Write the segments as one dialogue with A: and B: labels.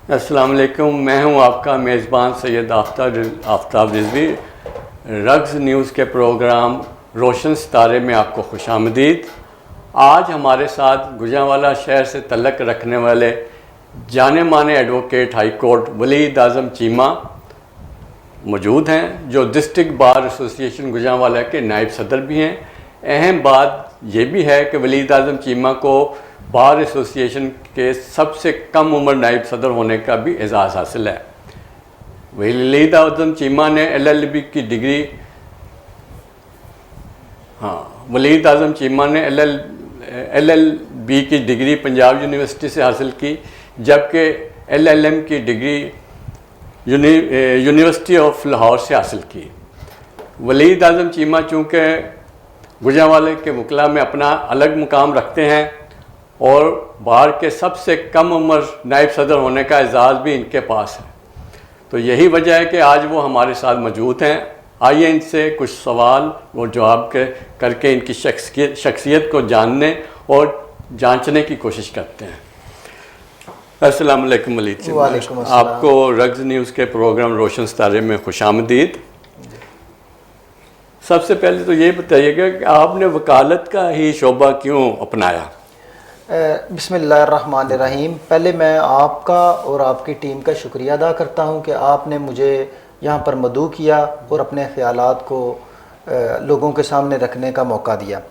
A: अस्सलाम वालेकुम। मैं हूं आपका मेज़बान सैयद आफ्ताब रिजवी। रग्स न्यूज़ के प्रोग्राम रोशन सितारे में आपको खुशामदीद। आज हमारे साथ गुजरांवाला शहर से तल्लक रखने वाले जाने माने एडवोकेट हाई कोर्ट वलीद आज़म चीमा मौजूद हैं, जो डिस्ट्रिक्ट बार एसोसिएशन गुजरांवाला के नायब सदर भी हैं। अहम बात यह भी है कि वलीद आज़म चीमा को बार एसोसिएशन के सबसे कम उम्र नायब सदर होने का भी एजाज़ हासिल है। वलीद आज़म चीमा ने LLB की डिग्री वलीद आज़म चीमा ने LLB की डिग्री पंजाब यूनिवर्सिटी से हासिल की, जबकि LLM की डिग्री यूनिवर्सिटी ऑफ लाहौर से हासिल की। वलीद आज़म चीमा चूँकि गुजरांवाले के वकला में अपना अलग मुकाम रखते हैं और बार के सबसे कम उम्र नायब सदर होने का एजाज़ भी इनके पास है, तो यही वजह है कि आज वो हमारे साथ मौजूद हैं। आइए इनसे कुछ सवाल और जवाब करके इनकी शख्सियत को जानने और जांचने की कोशिश करते हैं। अस्सलाम वालेकुम वलीद चीमा, आपको रग्स न्यूज़ के प्रोग्राम रोशन सितारे में खुशामदीद। सबसे पहले तो ये बताइएगा कि आपने वकालत का ही शोबा क्यों अपनाया?
B: बिस्मिल्लाहिर्रहमानिर्रहीम। पहले मैं आपका और आपकी टीम का शुक्रिया अदा करता हूं कि आपने मुझे यहाँ पर मदऊ किया और अपने ख़यालात को लोगों के सामने रखने का मौका दिया।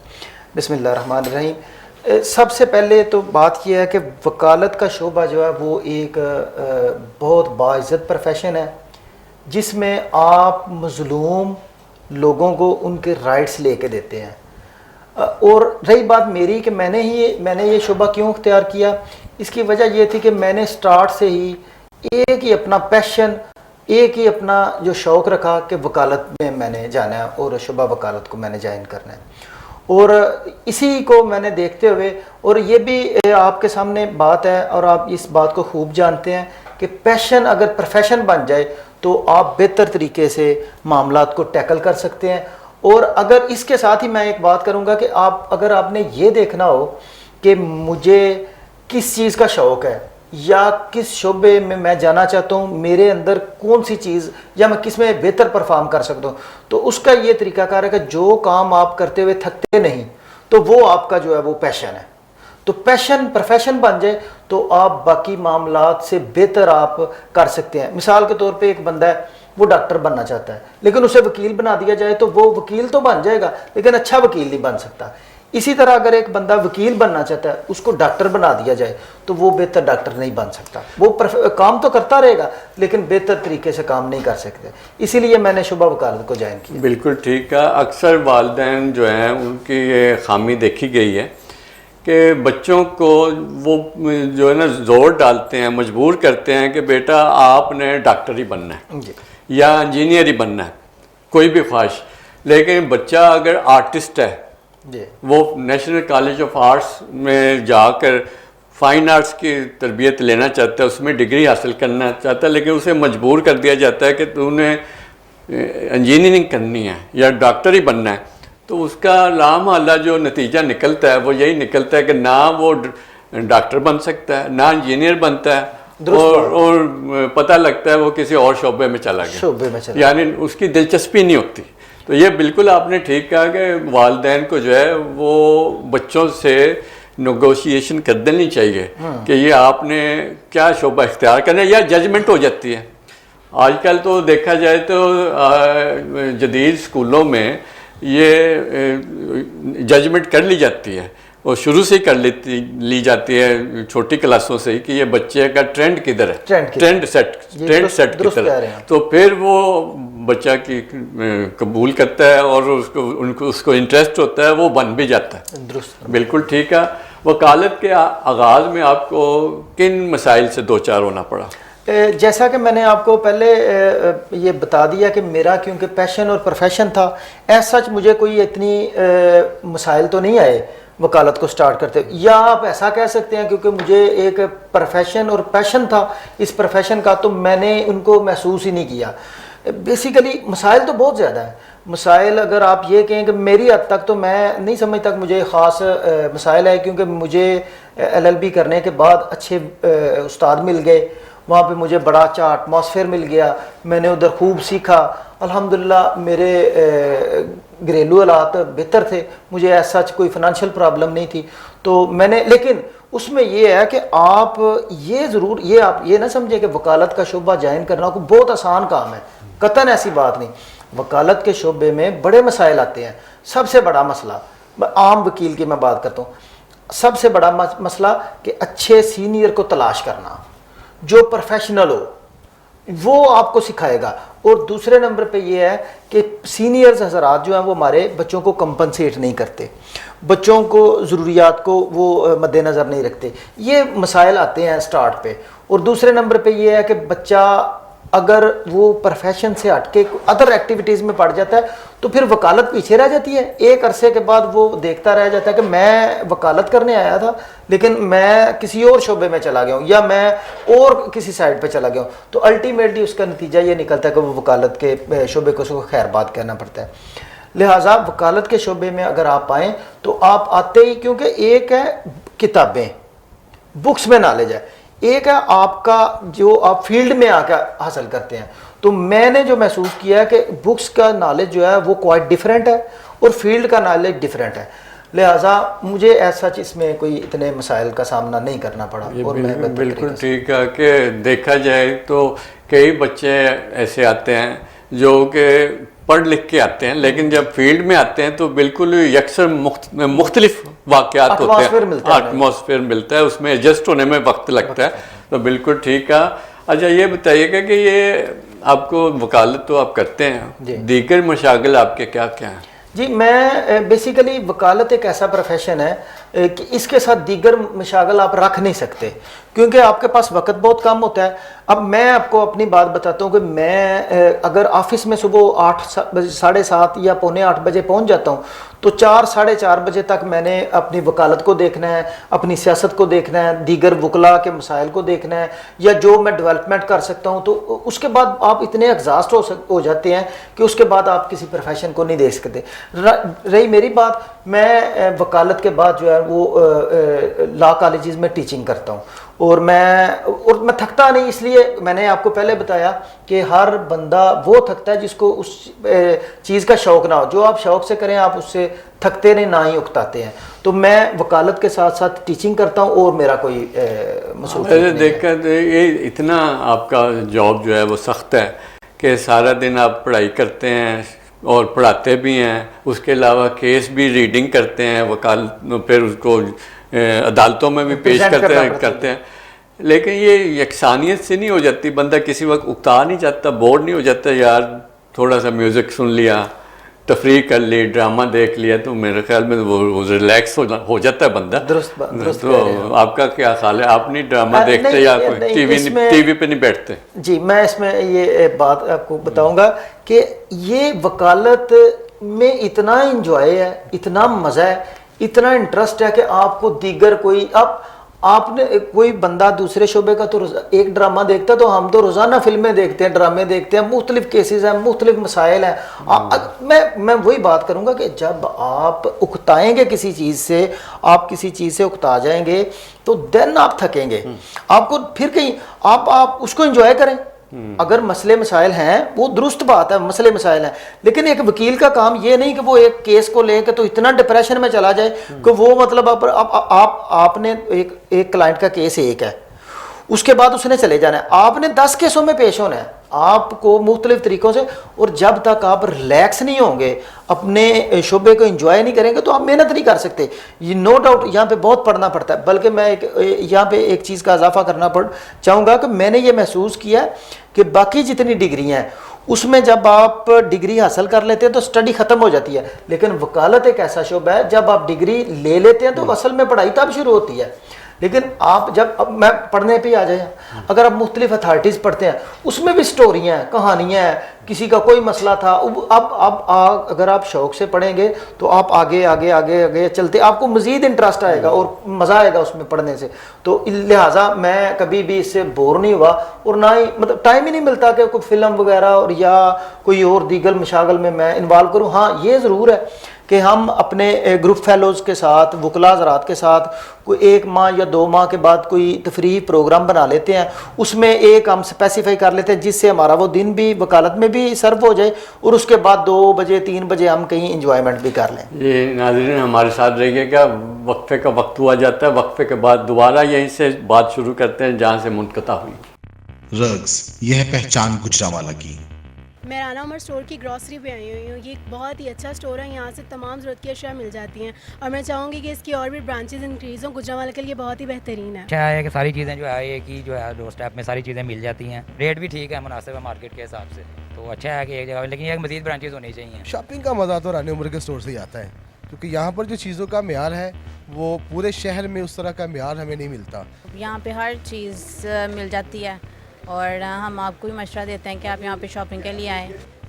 B: बिस्मिल्लाहिर्रहमानिर्रहीम। सबसे पहले तो बात यह है कि वकालत का शोबा जो है वो एक बहुत बाइज़्ज़त प्रोफेशन है, जिसमें आप मज़लूम लोगों को उनके राइट्स लेके देते हैं। और रही बात मेरी कि मैंने ये शोबा क्यों इख्तियार किया, इसकी वजह ये थी कि मैंने स्टार्ट से ही एक ही अपना पैशन, एक ही अपना जो शौक़ रखा कि वकालत में मैंने जाना है और शोबा वकालत को मैंने ज्वाइन करना है, और इसी को मैंने देखते हुए, और ये भी आपके सामने बात है और आप इस बात को खूब जानते हैं कि पैशन अगर प्रोफेशन बन जाए तो आप बेहतर तरीके से मामलात को टैकल कर सकते हैं। और अगर इसके साथ ही मैं एक बात करूंगा कि अगर आपने ये देखना हो कि मुझे किस चीज़ का शौक़ है या किस शोबे में मैं जाना चाहता हूँ, मेरे अंदर कौन सी चीज़ या मैं किस में बेहतर परफॉर्म कर सकता हूँ, तो उसका ये तरीकाकार है कि जो काम आप करते हुए थकते नहीं, तो वो आपका जो है वो पैशन है। तो पैशन प्रोफेशन बन जाए तो आप बाकी मामलात से बेहतर आप कर सकते हैं। मिसाल के तौर पे एक बंदा है, वो डॉक्टर बनना चाहता है, लेकिन उसे वकील बना दिया जाए तो वो वकील तो बन जाएगा लेकिन अच्छा वकील नहीं बन सकता। इसी तरह अगर एक बंदा वकील बनना चाहता है, उसको डॉक्टर बना दिया जाए तो वो बेहतर डॉक्टर नहीं बन सकता। वो काम तो करता रहेगा लेकिन बेहतर तरीके से काम नहीं कर सकते। इसीलिए मैंने शुबा वकालत को ज्वाइन किया।
A: बिल्कुल ठीक है। अक्सर वालिदैन जो हैं उनकी ये खामी देखी गई है कि बच्चों को वो जो है ना जोर डालते हैं, मजबूर करते हैं कि बेटा आपने डॉक्टर ही बनना है या इंजीनियर ही बनना है, कोई भी ख्वाहिश। लेकिन बच्चा अगर आर्टिस्ट है, वो नेशनल कॉलेज ऑफ आर्ट्स में जाकर फ़ाइन आर्ट्स की तरबियत लेना चाहता है, उसमें डिग्री हासिल करना चाहता है, लेकिन उसे मजबूर कर दिया जाता है कि तूने इंजीनियरिंग करनी है या डॉक्टर ही बनना है, तो उसका लामहल्ला जो नतीजा निकलता है वो यही निकलता है कि ना वो डॉक्टर बन सकता है, ना इंजीनियर बनता है, और पता लगता है वो किसी और शोबे में चला गया, यानी उसकी दिलचस्पी नहीं होती। तो ये बिल्कुल आपने ठीक कहा कि वालिदैन को जो है वो बच्चों से नेगोशिएशन कर देनी चाहिए कि ये आपने क्या शोबा इख्तियार करना है, या जजमेंट हो जाती है। आजकल तो देखा जाए तो जदीद स्कूलों में ये जजमेंट कर ली जाती है और शुरू से ही कर ली जाती है, छोटी क्लासों से ही, कि ये बच्चे का ट्रेंड किधर है, ट्रेंड सेट किधर है। तो फिर वो बच्चा की कबूल करता है और उसको इंटरेस्ट होता है, वो बन भी जाता है। बिल्कुल ठीक है। वकालत के आगाज़ में आपको किन मसाइल से दो चार होना पड़ा?
B: जैसा कि मैंने आपको पहले ये बता दिया कि मेरा क्योंकि पैशन और प्रोफेशन था, ऐसा सच मुझे कोई इतनी मसाइल तो नहीं आए वकालत को स्टार्ट करते, या आप ऐसा कह सकते हैं क्योंकि मुझे एक प्रोफेशन और पैशन था इस प्रोफेशन का, तो मैंने उनको महसूस ही नहीं किया। बेसिकली मसाइल तो बहुत ज़्यादा है। मसाइल अगर आप ये कहें कि मेरी हद तक तो मैं नहीं समझता कि मुझे ख़ास मसाइल है, क्योंकि मुझे LLB करने के बाद अच्छे उस्ताद मिल गए वहाँ पे मुझे बड़ा अच्छा एटमॉस्फेयर मिल गया, मैंने उधर खूब सीखा। अल्हम्दुलिल्लाह मेरे घरेलू हालात बेहतर थे, मुझे ऐसा कोई फाइनेंशियल प्रॉब्लम नहीं थी। तो मैंने, लेकिन उसमें ये है कि आप ये ज़रूर, ये आप ये ना समझे कि वकालत का शोबा ज्वाइन करना कोई बहुत आसान काम है, कतन ऐसी बात नहीं। वकालत के शोबे में बड़े मसाइल आते हैं। सबसे बड़ा मसला, आम वकील की मैं बात करता हूँ, सबसे बड़ा मसला कि अच्छे सीनियर को तलाश करना जो प्रोफेशनल हो, वो आपको सिखाएगा। और दूसरे नंबर पे ये है कि सीनियर्स हजरात जो हैं वो हमारे बच्चों को कंपनसेट नहीं करते, बच्चों को ज़रूरियात को वो मद्देनज़र नहीं रखते। ये मसाइल आते हैं स्टार्ट पे। और दूसरे नंबर पे ये है कि बच्चा अगर वो प्रोफेशन से हट के अदर एक्टिविटीज़ में पड़ जाता है तो फिर वकालत पीछे रह जाती है। एक अरसे के बाद वो देखता रह जाता है कि मैं वकालत करने आया था लेकिन मैं किसी और शोबे में चला गया हूँ या मैं और किसी साइड पे चला गया हूँ। तो अल्टीमेटली उसका नतीजा ये निकलता है कि वो वकालत के शोबे को उसको खैर बात करना पड़ता है। लिहाजा वकालत के शोबे में अगर आप आएँ तो आप आते ही, क्योंकि एक है किताबें, बुक्स में नॉलेज है, एक है आपका जो आप फील्ड में आकर हासिल करते हैं। तो मैंने जो महसूस किया है कि बुक्स का नॉलेज जो है वो क्वाइट डिफरेंट है और फील्ड का नॉलेज डिफरेंट है। लिहाजा मुझे ऐसा इसमें कोई इतने मसाइल का सामना नहीं करना पड़ा। और मैं
A: बिल्कुल ठीक है कि देखा जाए तो कई बच्चे ऐसे आते हैं जो कि पढ़ लिख के आते हैं, लेकिन जब फील्ड में आते हैं तो बिल्कुल यकसर मुख्तलिफ वाक़यात होते हैं, एटमॉस्फेयर मिलता है, उसमें एडजस्ट होने में वक्त लगता है। तो बिल्कुल ठीक है। अच्छा ये बताइएगा कि ये आपको वकालत तो आप करते हैं, दीगर मशागिल आपके क्या क्या हैं?
B: जी, मैं बेसिकली वकालत एक ऐसा प्रोफेशन है कि इसके साथ दीगर मशागल आप रख नहीं सकते क्योंकि आपके पास वक्त बहुत कम होता है। अब मैं आपको अपनी बात बताता हूँ कि मैं अगर ऑफिस में सुबह 8 साढ़े 7 या पौने 8 बजे पहुँच जाता हूँ तो 4 साढ़े 4 बजे तक मैंने अपनी वकालत को देखना है, अपनी सियासत को देखना है, दीगर वकला के मसाइल को देखना है या जो मैं डेवलपमेंट कर सकता हूँ। तो उसके बाद आप इतने एग्जॉस्ट हो जाते हैं कि उसके बाद आप किसी प्रोफेशन को नहीं देख सकते। रही मेरी बात, मैं वकालत के बाद जो है वो लॉ कॉलेजेस में टीचिंग करता हूँ और मैं थकता नहीं, इसलिए मैंने आपको पहले बताया कि हर बंदा वो थकता है जिसको उस चीज़ का शौक़ ना हो। जो आप शौक़ से करें आप उससे थकते नहीं, ना ही उकताते हैं। तो मैं वकालत के साथ साथ टीचिंग करता हूँ और मेरा कोई मसरूफ़
A: देखकर ये इतना आपका जॉब जो है वो सख्त है कि सारा दिन आप पढ़ाई करते हैं और पढ़ाते भी हैं, उसके अलावा केस भी रीडिंग करते हैं, फिर उसको अदालतों में भी पेश करते हैं। लेकिन ये यकसानियत से नहीं हो जाती, बंदा किसी वक्त उकता नहीं जाता, बोर नहीं हो जाता, यार थोड़ा सा म्यूज़िक सुन लिया, तफरीह कर ली, ड्रामा देख लिया, तो मेरे ख्याल में वो रिलैक्स हो जाता है बंदा।
B: दुरुस्त
A: तो आपका क्या ख्याल है, आप नहीं ड्रामा देखते या कोई टीवी पे नहीं बैठते?
B: जी, मैं इसमें ये बात आपको बताऊंगा कि ये वकालत में इतना इंजॉय है, इतना मज़ा है, इतना इंटरेस्ट है कि आपको दीगर कोई आपने कोई बंदा दूसरे शोबे का तो एक ड्रामा देखता है, तो हम तो रोज़ाना फिल्में देखते हैं, ड्रामे देखते हैं, मुख्तलिफ केसेस हैं, मुख्तलिफ मसाइल हैं। मैं वही बात करूँगा कि जब आप उकताएंगे किसी चीज़ से, आप किसी चीज़ से उकता जाएंगे तो देन आप थकेंगे, आपको फिर कहीं आप उसको एंजॉय करें। अगर मसले मसाइल हैं वो दुरुस्त बात है, मसले मसाइल हैं, लेकिन एक वकील का काम ये नहीं कि वो एक केस को लेकर तो इतना डिप्रेशन में चला जाए कि वो मतलब आपने एक क्लाइंट का केस एक है, उसके बाद उसने चले जाना है, आपने 10 केसों में पेश होना है आपको मुख्तलिफ तरीक़ों से। और जब तक आप रिलैक्स नहीं होंगे, अपने शोबे को एंजॉय नहीं करेंगे तो आप मेहनत नहीं कर सकते। ये नो डाउट यहाँ पे बहुत पढ़ना पड़ता है। बल्कि मैं यहाँ पे एक चीज़ का इजाफा करना चाहूँगा कि मैंने ये महसूस किया कि बाकी जितनी डिग्री हैं उसमें जब आप डिग्री हासिल कर लेते हैं तो स्टडी ख़त्म हो जाती है, लेकिन वकालत एक ऐसा शोबा है जब आप डिग्री ले लेते हैं तो असल में पढ़ाई तब शुरू होती है। लेकिन आप जब, अब मैं पढ़ने पे आ जाए, अगर आप मुख्तलिफ अथॉरिटीज़ पढ़ते हैं उसमें भी स्टोरियाँ हैं, कहानियाँ हैं, किसी का कोई मसला था। अब अगर आप शौक़ से पढ़ेंगे तो आप आगे आगे आगे आगे चलते आपको मज़ीद इंटरेस्ट आएगा और मज़ा आएगा उसमें पढ़ने से। तो लिहाजा मैं कभी भी इससे बोर नहीं हुआ और ना ही मतलब टाइम ही नहीं मिलता कि कोई फ़िल्म वगैरह और या कोई और दीगर मशागल में मैं इन्वॉल्व करूँ। हाँ, ये ज़रूर है कि हम अपने ग्रुप फेलोज़ के साथ, वकला हज़रात के साथ कोई 1 माह या 2 माह के बाद कोई तफरीह प्रोग्राम बना लेते हैं, उसमें एक हम स्पेसिफाई कर लेते हैं जिससे हमारा वो दिन भी वकालत में भी सर्व हो जाए और उसके बाद 2 बजे 3 बजे हम कहीं इंजॉयमेंट भी कर लें।
A: ये नाज़रीन हमारे साथ रहिएगा, वक्फे का वक्त हुआ जाता है, वक्फे के बाद दोबारा यहीं से बात शुरू करते हैं जहाँ से मुनक़ता हुई।
C: रग्स, यह है पहचान गुजरांवाला की।
D: मैं राना उमर स्टोर की ग्रॉसरी पे आई हुई हूँ। ये एक बहुत ही अच्छा स्टोर है, यहाँ से तमाम ज़रूरत की अशिया मिल जाती हैं और मैं चाहूँगी कि इसकी और भी ब्रांचेज इंक्रीज़ हों। गुजरांवाला के लिए बहुत ही बेहतरीन है।
E: अच्छा है कि सारी चीज़ें जो है एक ही जो है डोर स्टेप में सारी चीज़ें मिल जाती हैं, रेट भी ठीक है, मुनासिब है मार्केट के हिसाब से, तो अच्छा है कि एक जगह, लेकिन एक मज़ीद ब्रांचेज होनी चाहिए।
F: शॉपिंग का मज़ा तो रानी उमर के स्टोर से ही आता है, क्योंकि यहाँ पर जो चीज़ों का म्यार है वो पूरे शहर में उस तरह का म्यार हमें नहीं मिलता।
G: यहाँ पे हर चीज़ मिल जाती है और हम आपको भी मशवरा देते हैं कि आप यहाँ पे शॉपिंग के लिए आएँ।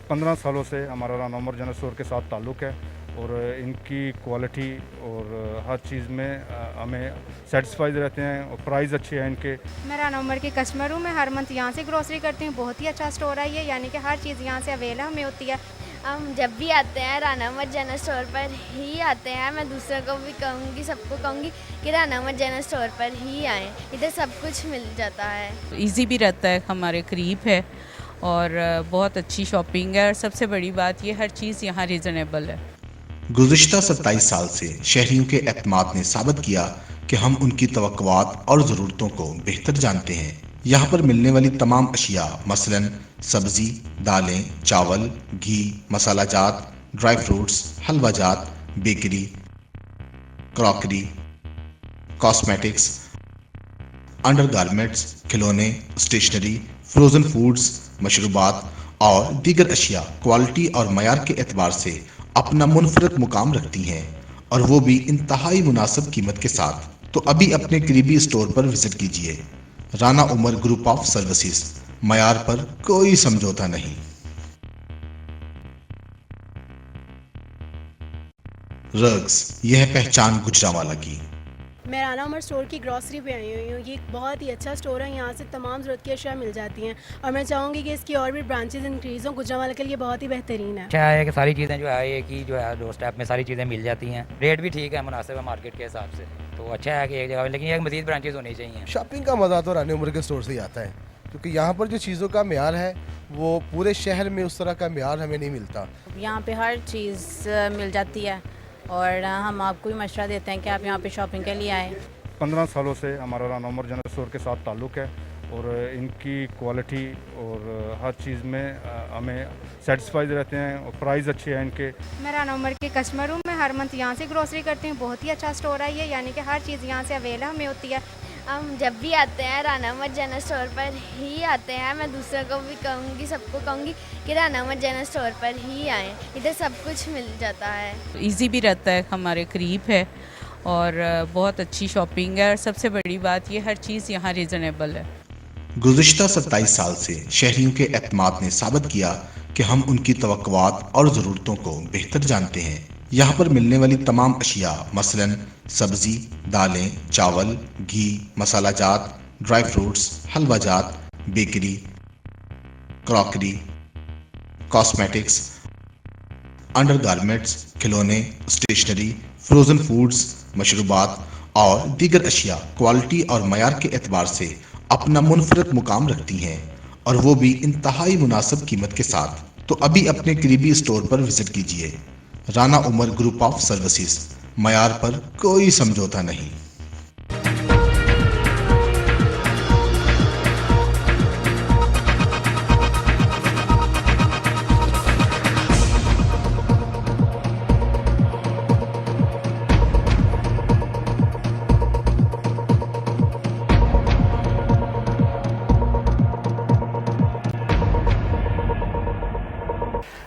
H: 15 सालों से हमारा राना उमर जनरल स्टोर के साथ ताल्लुक़ है और इनकी क्वालिटी और हर चीज़ में हमें सेटिस्फाइड रहते हैं और प्राइस अच्छे हैं इनके।
I: मैं राना उमर की कस्टमर हूँ, मैं हर मंथ यहाँ से ग्रोसरी करती हूँ। बहुत ही अच्छा स्टोर है ये, यानी कि हर चीज़ यहाँ से अवेलेबल हमें होती है।
J: हम जब भी आते हैं राना उमर जनरल स्टोर पर ही आते हैं। मैं दूसरों को भी कहूँगी, सबको कहूँगी कि राना उमर जनरल स्टोर पर ही आएँ, इधर सब कुछ मिल जाता है।
K: इजी भी रहता है, हमारे करीब है और बहुत अच्छी शॉपिंग है और सबसे बड़ी बात ये हर चीज़ यहाँ रीज़नेबल है।
C: गुज़िश्ता 27 साल से शहरियों के एतमाद ने साबित किया कि हम उनकी तवक्कुआत और ज़रूरतों को बेहतर जानते हैं। यहाँ पर मिलने वाली तमाम अशिया मसलन सब्ज़ी, दालें, चावल, घी, मसाला जात, ड्राई फ्रूट्स, हलवा जात, bakery, crockery, cosmetics, under garments, खिलौने, स्टेशनरी, फ्रोज़न फूड्स, मशरूबात और दीगर अशिया क्वालिटी और मयार के एतबार से अपना मुनफरद मुकाम रखती हैं और वो भी इंतहाई मुनासिब कीमत के साथ। तो अभी अपने करीबी स्टोर पर विजिट कीजिए। Rana Umar group of services, मयार पर कोई समझौता नहीं। रग्स, यह है पहचान गुजरांवाला की।
D: मैं राना उमर स्टोर की ग्रॉसरी पे आई हुई हूँ। ये एक बहुत ही अच्छा स्टोर है, यहाँ से तमाम ज़रूरत की अशिया मिल जाती हैं और मैं चाहूँगी कि इसकी और भी ब्रांचेज इंक्रीज़ हों। गुजरांवाला के लिए बहुत ही बेहतरीन है।
E: अच्छा है कि सारी चीज़ें जो है एक ही जो है डोर स्टेप में सारी चीज़ें मिल जाती हैं, रेट भी ठीक है, मुनासिब है मार्केट के हिसाब से, तो अच्छा है कि एक जगह, लेकिन एक मज़ीद ब्रांचेज होनी चाहिए।
F: शॉपिंग का मज़ा तो रानी उमर के स्टोर से ही आता है, क्योंकि यहाँ पर जो चीज़ों का म्यार है वो पूरे शहर में उस तरह का म्यार हमें नहीं मिलता।
G: यहाँ पे हर चीज़ मिल जाती है और हम आपको भी मशवरा देते हैं कि आप यहाँ पे शॉपिंग के लिए आएँ।
H: 15 सालों से हमारा राना उमर जनरल स्टोर के साथ ताल्लुक़ है और इनकी क्वालिटी और हर चीज़ में हमें सेटिस्फाइड रहते हैं और प्राइस अच्छे हैं इनके।
I: मैं राना उमर की कस्टमर हूँ, मैं हर मंथ यहाँ से ग्रोसरी करती हूँ। बहुत ही अच्छा स्टोर है ये, यानी कि हर चीज़ यहाँ से अवेलेबल हमें होती है।
J: हम जब भी आते हैं राना उमर जनरल स्टोर पर ही आते हैं। मैं दूसरों को भी कहूँगी, सबको कहूँगी कि राना उमर जनरल स्टोर पर ही आएँ, इधर सब कुछ मिल जाता है।
K: इजी भी रहता है, हमारे करीब है और बहुत अच्छी शॉपिंग है और सबसे बड़ी बात ये हर चीज़ यहाँ रीज़नेबल है।
C: गुज़िश्ता 27 साल से शहरियों के एतमाद ने साबित किया कि हम उनकी तवक्कुआत और ज़रूरतों को बेहतर जानते हैं। यहाँ पर मिलने वाली तमाम अशिया मसलन सब्ज़ी, दालें, चावल, घी, मसाला जात, ड्राई फ्रूट्स, हलवा जात, bakery, crockery, cosmetics, under garments, खिलौने, स्टेशनरी, फ्रोज़न फूड्स, मशरूबात और दीगर अशिया क्वालिटी और मयार के एतबार से अपना मुनफरद मुकाम रखती हैं और वो भी इंतहाई मुनासिब कीमत के साथ। तो अभी अपने करीबी स्टोर पर विजिट कीजिए। Rana Umar group of services, मयार पर कोई समझौता नहीं।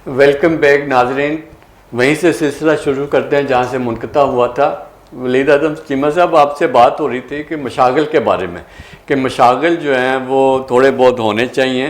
A: वेलकम बैक नाजरीन, वहीं से सिलसिला शुरू करते हैं जहाँ से मुनक़ता हुआ था। वलीद आज़म चीमा साहब, आपसे बात हो रही थी कि मशागल के बारे में, कि मशागल जो हैं वो थोड़े बहुत होने चाहिए।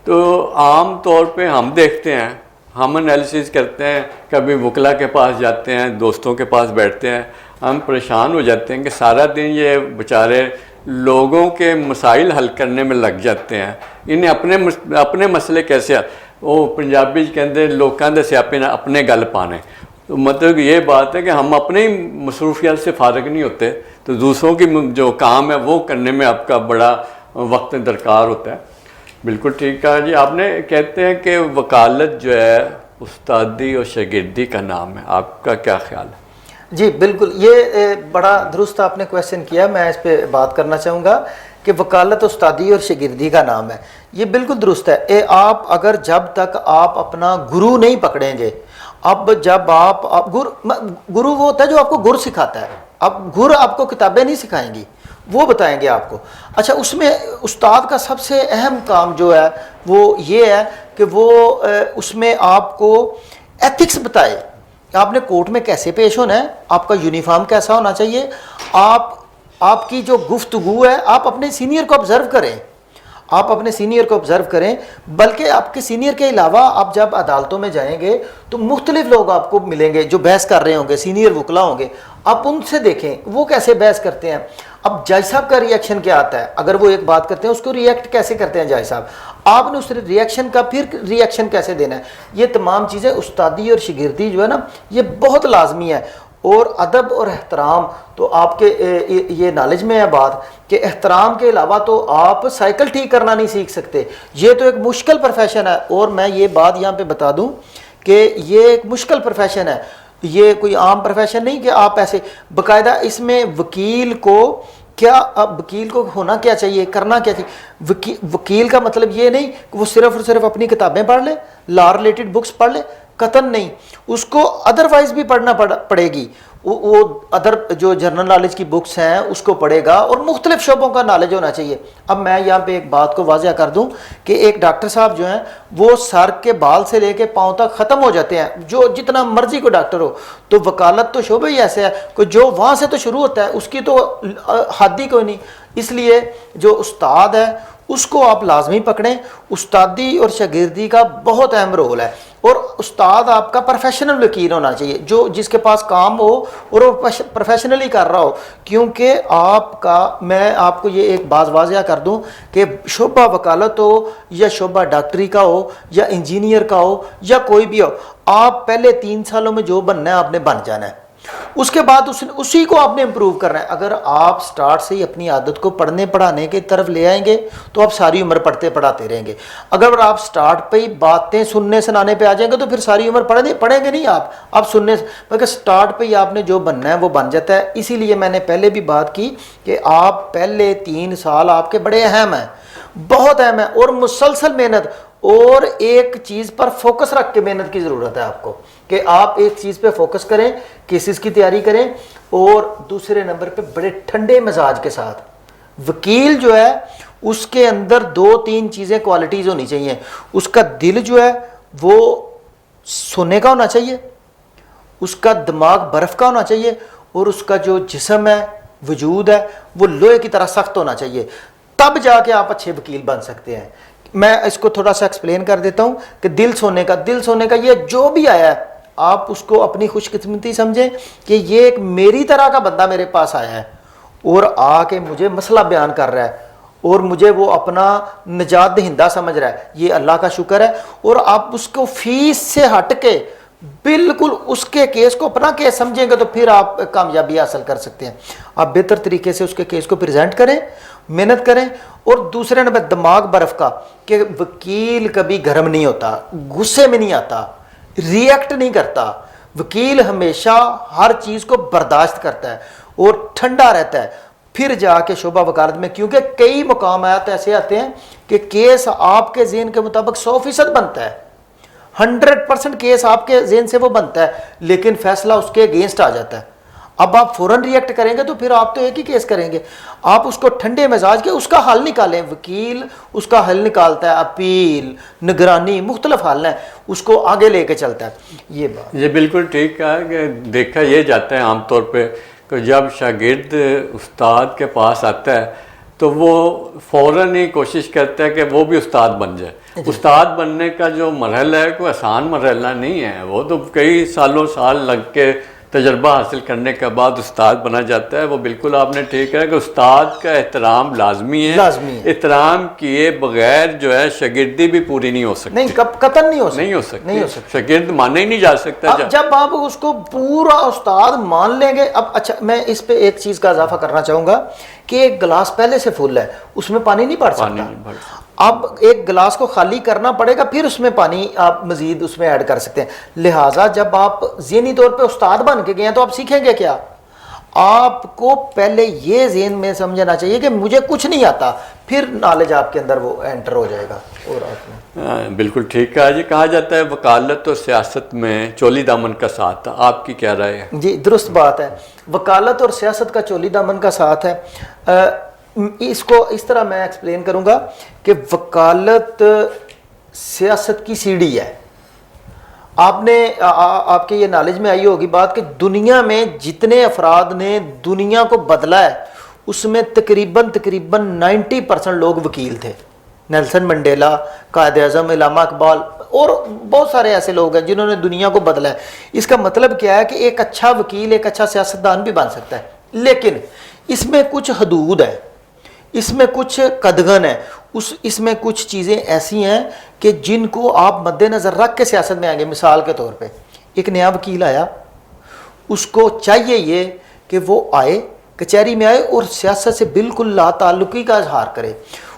A: तो आम तौर पे हम देखते हैं, हम एनालिसिस करते हैं, कभी वकला के पास जाते हैं, दोस्तों के पास बैठते हैं, हम परेशान हो जाते हैं कि सारा दिन ये बेचारे लोगों के मसाइल हल करने में लग जाते हैं। इन्हें अपने मसले कैसे, वो पंजाबी कहते लोगों के स्यापे अपने गल पाने, तो मतलब ये बात है कि हम अपने ही मसरूफियात से फारग नहीं होते, तो दूसरों की जो काम है वो करने में आपका बड़ा वक्त दरकार होता है। बिल्कुल ठीक कहा जी आपने। कहते हैं कि वकालत जो है उस्तादी और शागिर्दी का नाम है, आपका क्या ख्याल है?
B: जी बिल्कुल, ये बड़ा दुरुस्त आपने क्वेश्चन किया। मैं इस पे बात करना चाहूँगा कि वकालत उस्तादी और शागिर्दी का नाम है, ये बिल्कुल दुरुस्त है। आप अगर जब तक आप अपना गुरु नहीं पकड़ेंगे, अब जब आप गुरु वो होता है जो आपको गुर सिखाता है। अब गुर आपको किताबें नहीं सिखाएंगी, वो बताएंगे आपको। अच्छा, उसमें उस्ताद का सबसे अहम काम जो है वो ये है कि वो उसमें आपको एथिक्स बताए, आपने कोर्ट में कैसे पेश होना है, आपका यूनिफॉर्म कैसा होना चाहिए, आपकी जो गुफ्तगू है आप अपने सीनियर को ऑब्जर्व करें, आप अपने सीनियर को ऑब्जर्व करें। बल्कि आपके सीनियर के अलावा आप जब अदालतों में जाएंगे तो मुख्तलिफ लोग आपको मिलेंगे जो बहस कर रहे होंगे, सीनियर वकला होंगे, आप उनसे देखें वो कैसे बहस करते हैं। अब जज साहब का रिएक्शन क्या आता है, अगर वो एक बात करते हैं उसको रिएक्ट कैसे करते हैं जज साहब, आपने उस रिएक्शन का फिर रिएक्शन कैसे देना है। ये तमाम चीज़ें उस्तादी और शागिर्दी जो है ना, ये बहुत लाजमी है। और अदब और एहतराम तो आपके ये नॉलेज में है बात कि एहतराम के अलावा तो आप साइकिल ठीक करना नहीं सीख सकते। ये तो एक मुश्किल प्रोफेशन है, और मैं ये बात यहाँ पे बता दूँ कि ये एक मुश्किल प्रोफेशन है, ये कोई आम प्रोफेशन नहीं कि आप ऐसे बाकायदा। इसमें वकील को क्या, अब वकील को होना क्या चाहिए, करना क्या चाहिए। वकील का मतलब ये नहीं कि वो सिर्फ और सिर्फ अपनी किताबें पढ़ ले, लॉ रिलेटेड बुक्स पढ़ ले, कतन नहीं, उसको अदरवाइज भी पढ़ना पड़ेगी। वो अदर जो जनरल नॉलेज की बुक्स हैं उसको पढ़ेगा, और मुख्तलिफ शोबों का नॉलेज होना चाहिए। अब मैं यहाँ पे एक बात को वाज़ह कर दूँ कि एक डॉक्टर साहब जो हैं वो सर के बाल से लेके पाँव तक ख़त्म हो जाते हैं, जो जितना मर्जी को डॉक्टर हो। तो वकालत तो शोबे ही ऐसे है कि जो वहाँ से तो शुरू होता है उसकी तो हद ही कोई नहीं। इसलिए जो उस्ताद है उसको आप लाजमी पकड़ें। उस्तादी और शागिर्दी का बहुत अहम रोल है, और उस्ताद आपका प्रोफेशनल वकील होना चाहिए, जो जिसके पास काम हो और वो प्रोफेशनली कर रहा हो। क्योंकि आपका, मैं आपको ये एक बात वाज़ह कर दूं कि शोबा वकालत हो या शोबा डॉक्टरी का हो या इंजीनियर का हो या कोई भी हो, आप पहले 3 सालों में जो बनना है आपने बन जाना है, उसके बाद उसी को आपने इम्प्रूव करना है। अगर आप स्टार्ट से ही अपनी आदत को पढ़ने पढ़ाने की तरफ ले आएंगे तो आप सारी उम्र पढ़ते पढ़ाते रहेंगे। अगर आप स्टार्ट पे ही बातें सुनने सुनाने पे आ जाएंगे तो फिर सारी उम्र पढ़ेंगे नहीं आप सुनने, मगर स्टार्ट पे ही आपने जो बनना है वो बन जाता है। इसीलिए मैंने पहले भी बात की कि आप पहले 3 साल आपके बड़े अहम हैं, बहुत अहम है, और मुसलसल मेहनत और एक चीज़ पर फोकस रख के मेहनत की ज़रूरत है आपको, कि आप एक चीज़ पे फोकस करें, केसेस की तैयारी करें, और दूसरे नंबर पे बड़े ठंडे मिजाज के साथ। वकील जो है उसके अंदर 2-3 चीज़ें क्वालिटीज़ होनी चाहिए। उसका दिल जो है वो सोने का होना चाहिए, उसका दिमाग बर्फ़ का होना चाहिए, और उसका जो जिस्म है, वजूद है, वो लोहे की तरह सख्त होना चाहिए। तब जाके आप अच्छे वकील बन सकते हैं। मैं इसको थोड़ा सा एक्सप्लेन कर देता हूँ कि दिल सोने का ये जो भी आया है आप उसको अपनी खुशकिस्मती समझें कि ये एक मेरी तरह का बंदा मेरे पास आया है और आके मुझे मसला बयान कर रहा है और मुझे वो अपना निजात दहिंदा समझ रहा है, ये अल्लाह का शुक्र है। और आप उसको फीस से हट के बिल्कुल उसके केस को अपना केस समझेंगे तो फिर आप कामयाबी हासिल कर सकते हैं। आप बेहतर तरीके से उसके केस को प्रेजेंट करें, मेहनत करें। और दूसरे नंबर दिमाग बर्फ का, कि वकील कभी गर्म नहीं होता, गुस्से में नहीं आता, रिएक्ट नहीं करता। वकील हमेशा हर चीज़ को बर्दाश्त करता है और ठंडा रहता है। फिर जाके शोबा वकालत में, क्योंकि कई मुकाम ऐसे आते हैं कि केस आपके ज़हन के मुताबिक 100% बनता है, 100% केस आपके ज़हन से वो बनता है, लेकिन फैसला उसके अगेंस्ट आ जाता है। अब आप फ़ौरन रिएक्ट करेंगे तो फिर आप तो एक ही केस करेंगे। आप उसको ठंडे मिजाज के उसका हल निकालें। वकील उसका हल निकालता है, अपील, निगरानी, मुख्तलिफ हल है, उसको आगे लेके चलता है। ये बात
A: ये बिल्कुल ठीक है कि देखा ये जाता है आमतौर पे कि जब शागिर्द उस्ताद के पास आता है तो वो फ़ौरन ही कोशिश करता है कि वो भी उस्ताद बन जाए। उस्ताद बनने का जो मरहला है कोई आसान मरहला नहीं है, वो तो कई सालों साल लग के तजर्बा हासिल करने के बाद उस्ताद बना जाता है, वो बिल्कुल आपने ठीक कहा कि उस्ताद का एहतराम लाजमी है। एहतराम किए बगैर जो है शागिर्दी भी पूरी नहीं हो सकती।
B: नहीं, कतन नहीं हो सकती।
A: नहीं हो सकती। शागिर्द माने ही नहीं जा सकता।
B: जब आप उसको पूरा उस्ताद मान लेंगे। अब अच्छा, मैं इस पे एक चीज़ का इजाफा करना चाहूँगा कि एक गिलास पहले से फुल है, उसमें पानी नहीं भर सकता। अब एक गिलास को खाली करना पड़ेगा, फिर उसमें पानी आप मजीद उसमें ऐड कर सकते हैं। लिहाजा जब आप ज़हनी तौर पे उस्ताद बन के गए हैं तो आप सीखेंगे क्या? आपको पहले ये ज़हन में समझना चाहिए कि मुझे कुछ नहीं आता, फिर नॉलेज आपके अंदर वो एंटर हो जाएगा। और आपने
A: बिल्कुल ठीक कहा जी। कहा जाता है वकालत और सियासत में चोली दामन का साथ, आपकी क्या राय है?
B: जी दुरुस्त बात है, वकालत और सियासत का चोली दामन का साथ है। इसको इस तरह मैं एक्सप्लेन करूंगा कि वकालत सियासत की सीढ़ी है। आपने आपके ये नॉलेज में आई होगी बात कि दुनिया में जितने अफराद ने दुनिया को बदला है उसमें तकरीबन 90% लोग वकील थे। नेल्सन मंडेला, कायद-ए-आज़म इलामा इकबाल और बहुत सारे ऐसे लोग हैं जिन्होंने दुनिया को बदला है। इसका मतलब क्या है कि एक अच्छा वकील, एक अच्छा सियासतदान भी बन सकता है, लेकिन इसमें कुछ हदूद है, इसमें कुछ कदगन है, इसमें कुछ चीज़ें ऐसी हैं कि जिनको आप मद्देनज़र रख के सियासत में आएंगे। मिसाल के तौर पे एक नया वकील आया, उसको चाहिए ये कि वो आए, कचहरी में आए और सियासत से बिल्कुल लाताल्लुकी का इजहार करे।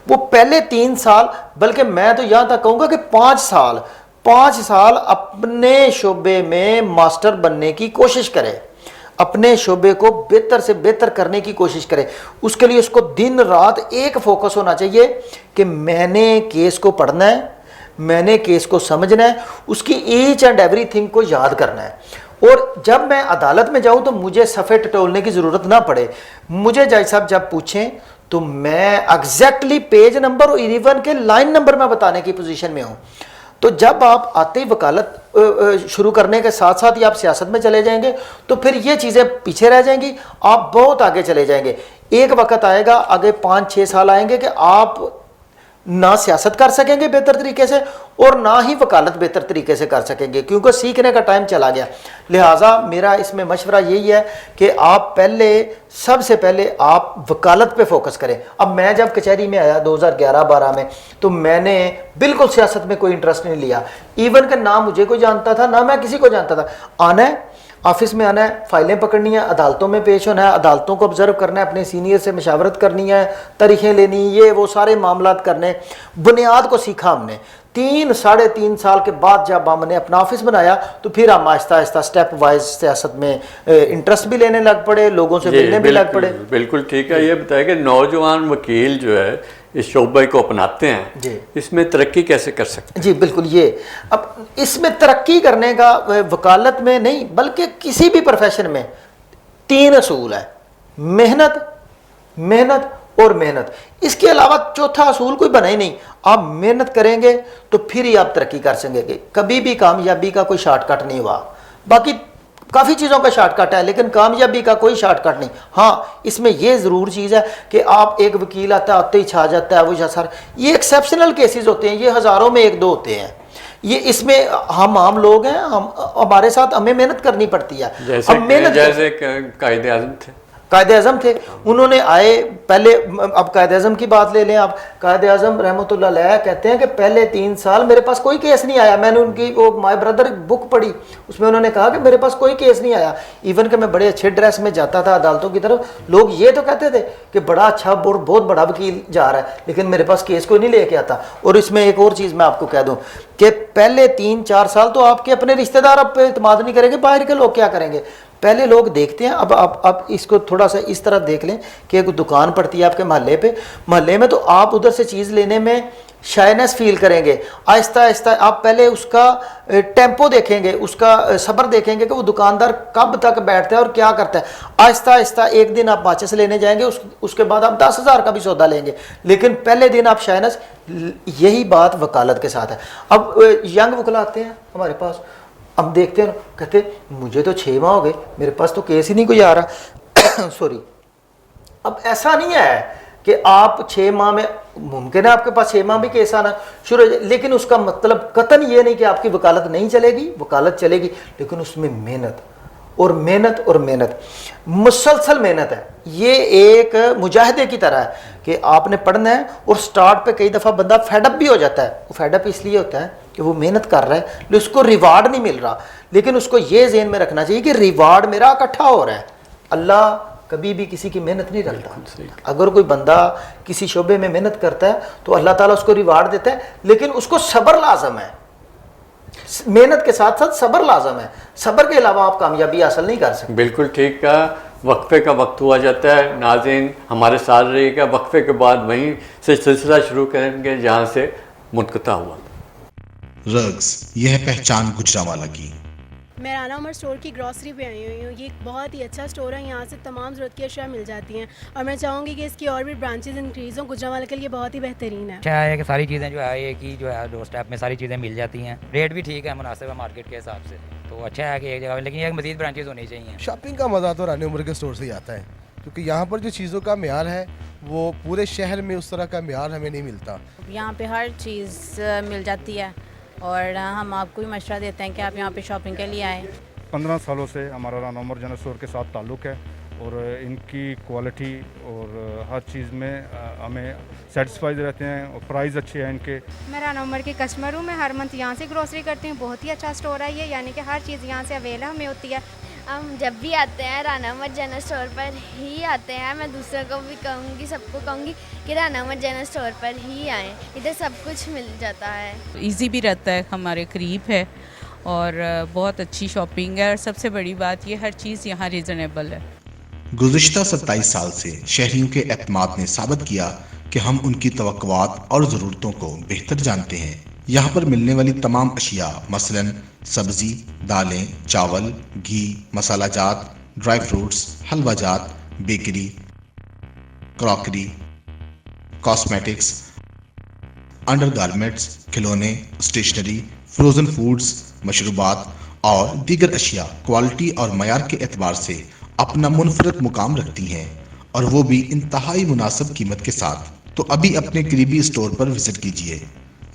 B: वो पहले 3 साल, बल्कि मैं तो यहाँ तक कहूँगा कि 5 साल अपने शोबे में मास्टर बनने की कोशिश करे, अपने शोबे को बेहतर से बेहतर करने की कोशिश करे। उसके लिए उसको दिन रात एक फोकस होना चाहिए कि मैंने केस को पढ़ना है, मैंने केस को समझना है, उसकी ईच एंड एवरीथिंग को याद करना है। और जब मैं अदालत में जाऊं तो मुझे सफ़े टटोलने की ज़रूरत ना पड़े। मुझे जज साहब जब पूछें तो मैं एग्जैक्टली पेज नंबर और इवन के लाइन नंबर में बताने की पोजीशन में हूँ। तो जब आप आते ही वकालत शुरू करने के साथ साथ ही आप सियासत में चले जाएंगे तो फिर ये चीज़ें पीछे रह जाएंगी, आप बहुत आगे चले जाएंगे। एक वक्त आएगा, आगे 5-6 साल आएंगे कि आप ना सियासत कर सकेंगे बेहतर तरीके से और ना ही वकालत बेहतर तरीके से कर सकेंगे, क्योंकि सीखने का टाइम चला गया। लिहाजा मेरा इसमें मशवरा यही है कि आप सबसे पहले आप वकालत पे फोकस करें। अब मैं जब कचहरी में आया 2011-12 में तो मैंने बिल्कुल सियासत में कोई इंटरेस्ट नहीं लिया। इवन का ना मुझे कोई जानता था, ना मैं किसी को जानता था। आना है, ऑफिस में आना है, फाइलें पकड़नी है, अदालतों में पेश होना है, अदालतों को ऑब्जर्व करना है, अपने सीनियर से मशावरत करनी है, तारीखें लेनी, ये वो सारे मामलात करने। बुनियाद को सीखा हमने। 3-3.5 साल के बाद जब हमने अपना ऑफिस बनाया तो फिर हम आहिस्ता आहिस्ता स्टेप वाइज सियासत में इंटरेस्ट भी लेने लग पड़े, लोगों से मिलने भी लग पड़े।
A: बिल्कुल ठीक है। ये बताया कि नौजवान वकील जो है इस शोबे को अपनाते हैं जी, इसमें तरक्की कैसे कर सकते हैं?
B: जी बिल्कुल। ये अब इसमें तरक्की करने का वकालत में नहीं बल्कि किसी भी प्रोफेशन में 3 असूल है, मेहनत, मेहनत और मेहनत। इसके अलावा चौथा असूल कोई बना ही नहीं। आप मेहनत करेंगे तो फिर ही आप तरक्की कर सकेंगे। कभी भी कामयाबी का कोई शॉर्टकट नहीं हुआ। बाकी काफ़ी चीज़ों का शॉर्टकट है लेकिन कामयाबी का कोई शॉर्टकट नहीं। हाँ, इसमें यह ज़रूर चीज़ है कि आप एक वकील आते ही छा जाता है वो सारा, ये एक्सेप्शनल केसेस होते हैं, ये हज़ारों में 1-2 होते हैं। ये इसमें हम आम लोग हैं, हमारे साथ हमें मेहनत करनी पड़ती है।
A: जैसे कायद-ए-आज़म थे,
B: कायद-ए-आज़म थे, उन्होंने आए पहले। अब कायद-ए-आज़म की बात ले लें आप, कायद-ए-आज़म रहमतुल्लाह अलैह कहते हैं कि पहले 3 साल मेरे पास कोई केस नहीं आया। मैंने उनकी वो माय ब्रदर बुक पढ़ी, उसमें उन्होंने कहा कि मेरे पास कोई केस नहीं आया। इवन कि मैं बड़े अच्छे ड्रेस में जाता था अदालतों की तरफ, लोग ये तो कहते थे कि बड़ा अच्छा बहुत बड़ा वकील जा रहा है, लेकिन मेरे पास केस कोई नहीं लेके आता। और इसमें एक और चीज़ मैं आपको कह दूँ कि पहले 3-4 साल तो आपके अपने रिश्तेदार आप पे इत्मीनान नहीं करेंगे, बाहर के लोग क्या करेंगे। पहले लोग देखते हैं। अब आप इसको थोड़ा सा इस तरह देख लें कि एक दुकान पड़ती है आपके मोहल्ले में, तो आप उधर से चीज़ लेने में शायनेस फील करेंगे। आहिस्ता आहिस्ता आप पहले उसका टेम्पो देखेंगे, उसका सब्र देखेंगे कि वो दुकानदार कब तक बैठता है और क्या करता है। आहिस्ता आहिस्ता एक दिन आप माचिस लेने जाएंगे, उसके बाद आप 10,000 का भी सौदा लेंगे, लेकिन पहले दिन आप शायनेस। यही बात वकालत के साथ है। अब यंग वकील आते हैं हमारे पास, अब देखते हैं, कहते मुझे तो 6 माह हो गए, मेरे पास तो केस ही नहीं कोई आ रहा। सॉरी, अब ऐसा नहीं है कि आप 6 माह में, मुमकिन है आपके पास 6 माह भी केस आना शुरू हो जाए, लेकिन उसका मतलब कतन ये नहीं कि आपकी वकालत नहीं चलेगी, वकालत चलेगी, लेकिन उसमें मेहनत और मेहनत और मेहनत, मुसलसल मेहनत है। ये एक मुजाहिदे की तरह है कि आपने पढ़ना है और स्टार्ट पे कई दफ़ा बंदा फेडअप भी हो जाता है। वो फेडअप इसलिए होता है कि वो मेहनत कर रहा है लेकिन उसको रिवार्ड नहीं मिल रहा, लेकिन उसको ये ज़हन में रखना चाहिए कि रिवार्ड मेरा इकट्ठा हो रहा है। अल्लाह कभी भी किसी की मेहनत नहीं रखता। अगर कोई बंदा किसी शोबे में मेहनत करता है तो अल्लाह ताला उसको रिवार्ड देता है, लेकिन उसको सब्र लाजम है। मेहनत के साथ साथ सब्र लाजम है। सब्र के अलावा आप कामयाबी हासिल नहीं कर सकते।
A: बिल्कुल ठीक का वक्फे का वक्त हुआ जाता है। नाज़रीन हमारे साथ रहिएगा, वक्फे के बाद वहीं से सिलसिला शुरू करेंगे जहाँ से मुनक़ता हुआ।
C: रग्स, यह है पहचान गुजरांवाला की।
D: मैं राना उमर स्टोर की ग्रॉसरी पे आई हुई हूँ। ये एक बहुत ही अच्छा स्टोर है, यहाँ से तमाम ज़रूरत की अशिया मिल जाती हैं और मैं चाहूँगी कि इसकी और भी ब्रांचेज इंक्रीज़ हों। गुजरांवाला के लिए बहुत ही बेहतरीन है।
E: अच्छा है कि सारी चीज़ें जो है एक ही जो है डोर स्टेप में सारी चीज़ें मिल जाती हैं, रेट भी ठीक है, मुनासिब है मार्केट के हिसाब से। तो अच्छा है कि एक जगह, लेकिन एक मज़ीद ब्रांचेज होनी चाहिए।
F: शॉपिंग का मज़ा तो रानी उमर के स्टोर से ही आता है, क्योंकि यहाँ पर जो चीज़ों का मेयार है वो पूरे शहर में उस तरह का मेयार हमें नहीं मिलता।
G: यहाँ पे हर चीज़ मिल जाती है और हम आपको भी मशवरा देते हैं कि आप यहाँ पे शॉपिंग के लिए आएँ।
H: 15 सालों से हमारा राना उमर जनरल स्टोर के साथ ताल्लुक़ है और इनकी क्वालिटी और हर चीज़ में हमें सेटिस्फाइड रहते हैं और प्राइस अच्छे हैं इनके।
I: मैं राना उमर की कस्टमर हूँ, मैं हर मंथ यहाँ से ग्रोसरी करती हूँ। बहुत ही अच्छा स्टोर है ये, यानी कि हर चीज़ यहाँ से अवेलेबल हमें होती है।
J: हम जब भी आते हैं राना उमर जनरल स्टोर पर ही आते हैं। मैं दूसरों को भी कहूँगी, सबको कहूँगी कि राना उमर जनरल स्टोर पर ही आएँ, इधर सब कुछ मिल जाता है।
K: इजी भी रहता है, हमारे करीब है और बहुत अच्छी शॉपिंग है और सबसे बड़ी बात ये हर चीज़ यहाँ रीज़नेबल है।
C: गुज़िश्ता 27 साल से शहरियों के एतमाद ने साबित किया कि हम उनकी तवक्कुआत और ज़रूरतों को बेहतर जानते हैं। यहाँ पर मिलने वाली तमाम अशिया मसलन सब्ज़ी, दालें, चावल, घी, मसाला जात, ड्राई फ्रूट्स, हलवा जात, बेकरी, क्रॉकरी, कॉस्मेटिक्स, अंडरगारमेंट्स, खिलौने, स्टेशनरी, फ्रोज़न फूड्स, मशरूबात और दीगर अशिया क्वालिटी और मयार के एतबार से अपना मुनफरद मुकाम रखती हैं और वो भी इंतहाई मुनासिब कीमत के साथ। तो अभी अपने करीबी स्टोर पर विजिट कीजिए।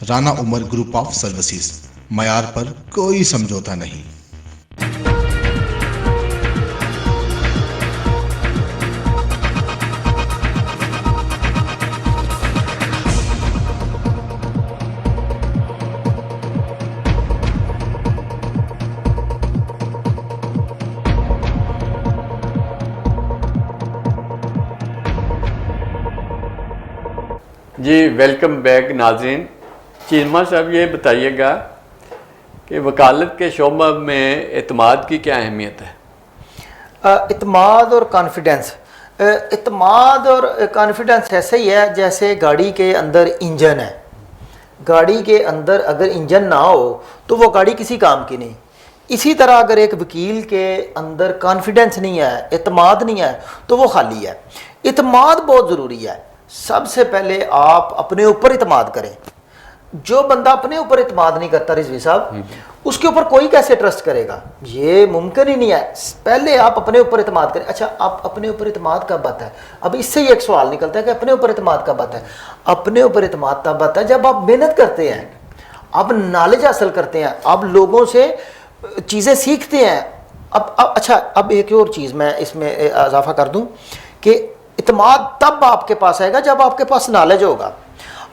C: Rana Umar group of services, मयार पर कोई समझौता नहीं।
A: जी वेलकम बैक नाज़रीन। चीमा साहब ये बताइएगा कि वकालत के शोबा में एतमाद की क्या अहमियत है?
B: इत्माद और कॉन्फिडेंस, इत्माद और कॉन्फिडेंस ऐसे ही है जैसे गाड़ी के अंदर इंजन है। गाड़ी के अंदर अगर इंजन ना हो तो वो गाड़ी किसी काम की नहीं। इसी तरह अगर एक वकील के अंदर कॉन्फिडेंस नहीं है, इत्माद नहीं है, तो वो खाली है। इत्माद बहुत ज़रूरी है। सबसे पहले आप अपने ऊपर इत्माद करें। जो बंदा अपने ऊपर इत्माद नहीं करता रिजवी साहब, उसके ऊपर कोई कैसे ट्रस्ट करेगा? ये मुमकिन ही नहीं है। पहले आप अपने ऊपर इत्माद करें। अच्छा, आप अपने ऊपर इत्माद कब आता है? अब इससे ही एक सवाल निकलता है कि अपने ऊपर इत्माद कब आता है? अपने ऊपर इत्माद तब आता है जब आप मेहनत करते हैं, आप नॉलेज हासिल करते हैं, आप लोगों से चीज़ें सीखते हैं। अब अच्छा, अब एक और चीज़ मैं इसमें इजाफा कर दूं कि इत्माद तब आपके पास आएगा जब आपके पास नॉलेज होगा।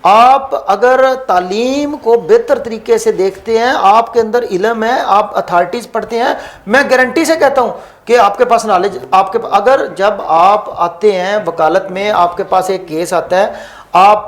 B: आप अगर तालीम को बेहतर तरीके से देखते हैं, आपके अंदर इल्म है, आप अथॉरिटीज़ पढ़ते हैं, मैं गारंटी से कहता हूं कि आपके पास नॉलेज, आपके अगर जब आप आते हैं वकालत में, आपके पास एक केस आता है, आप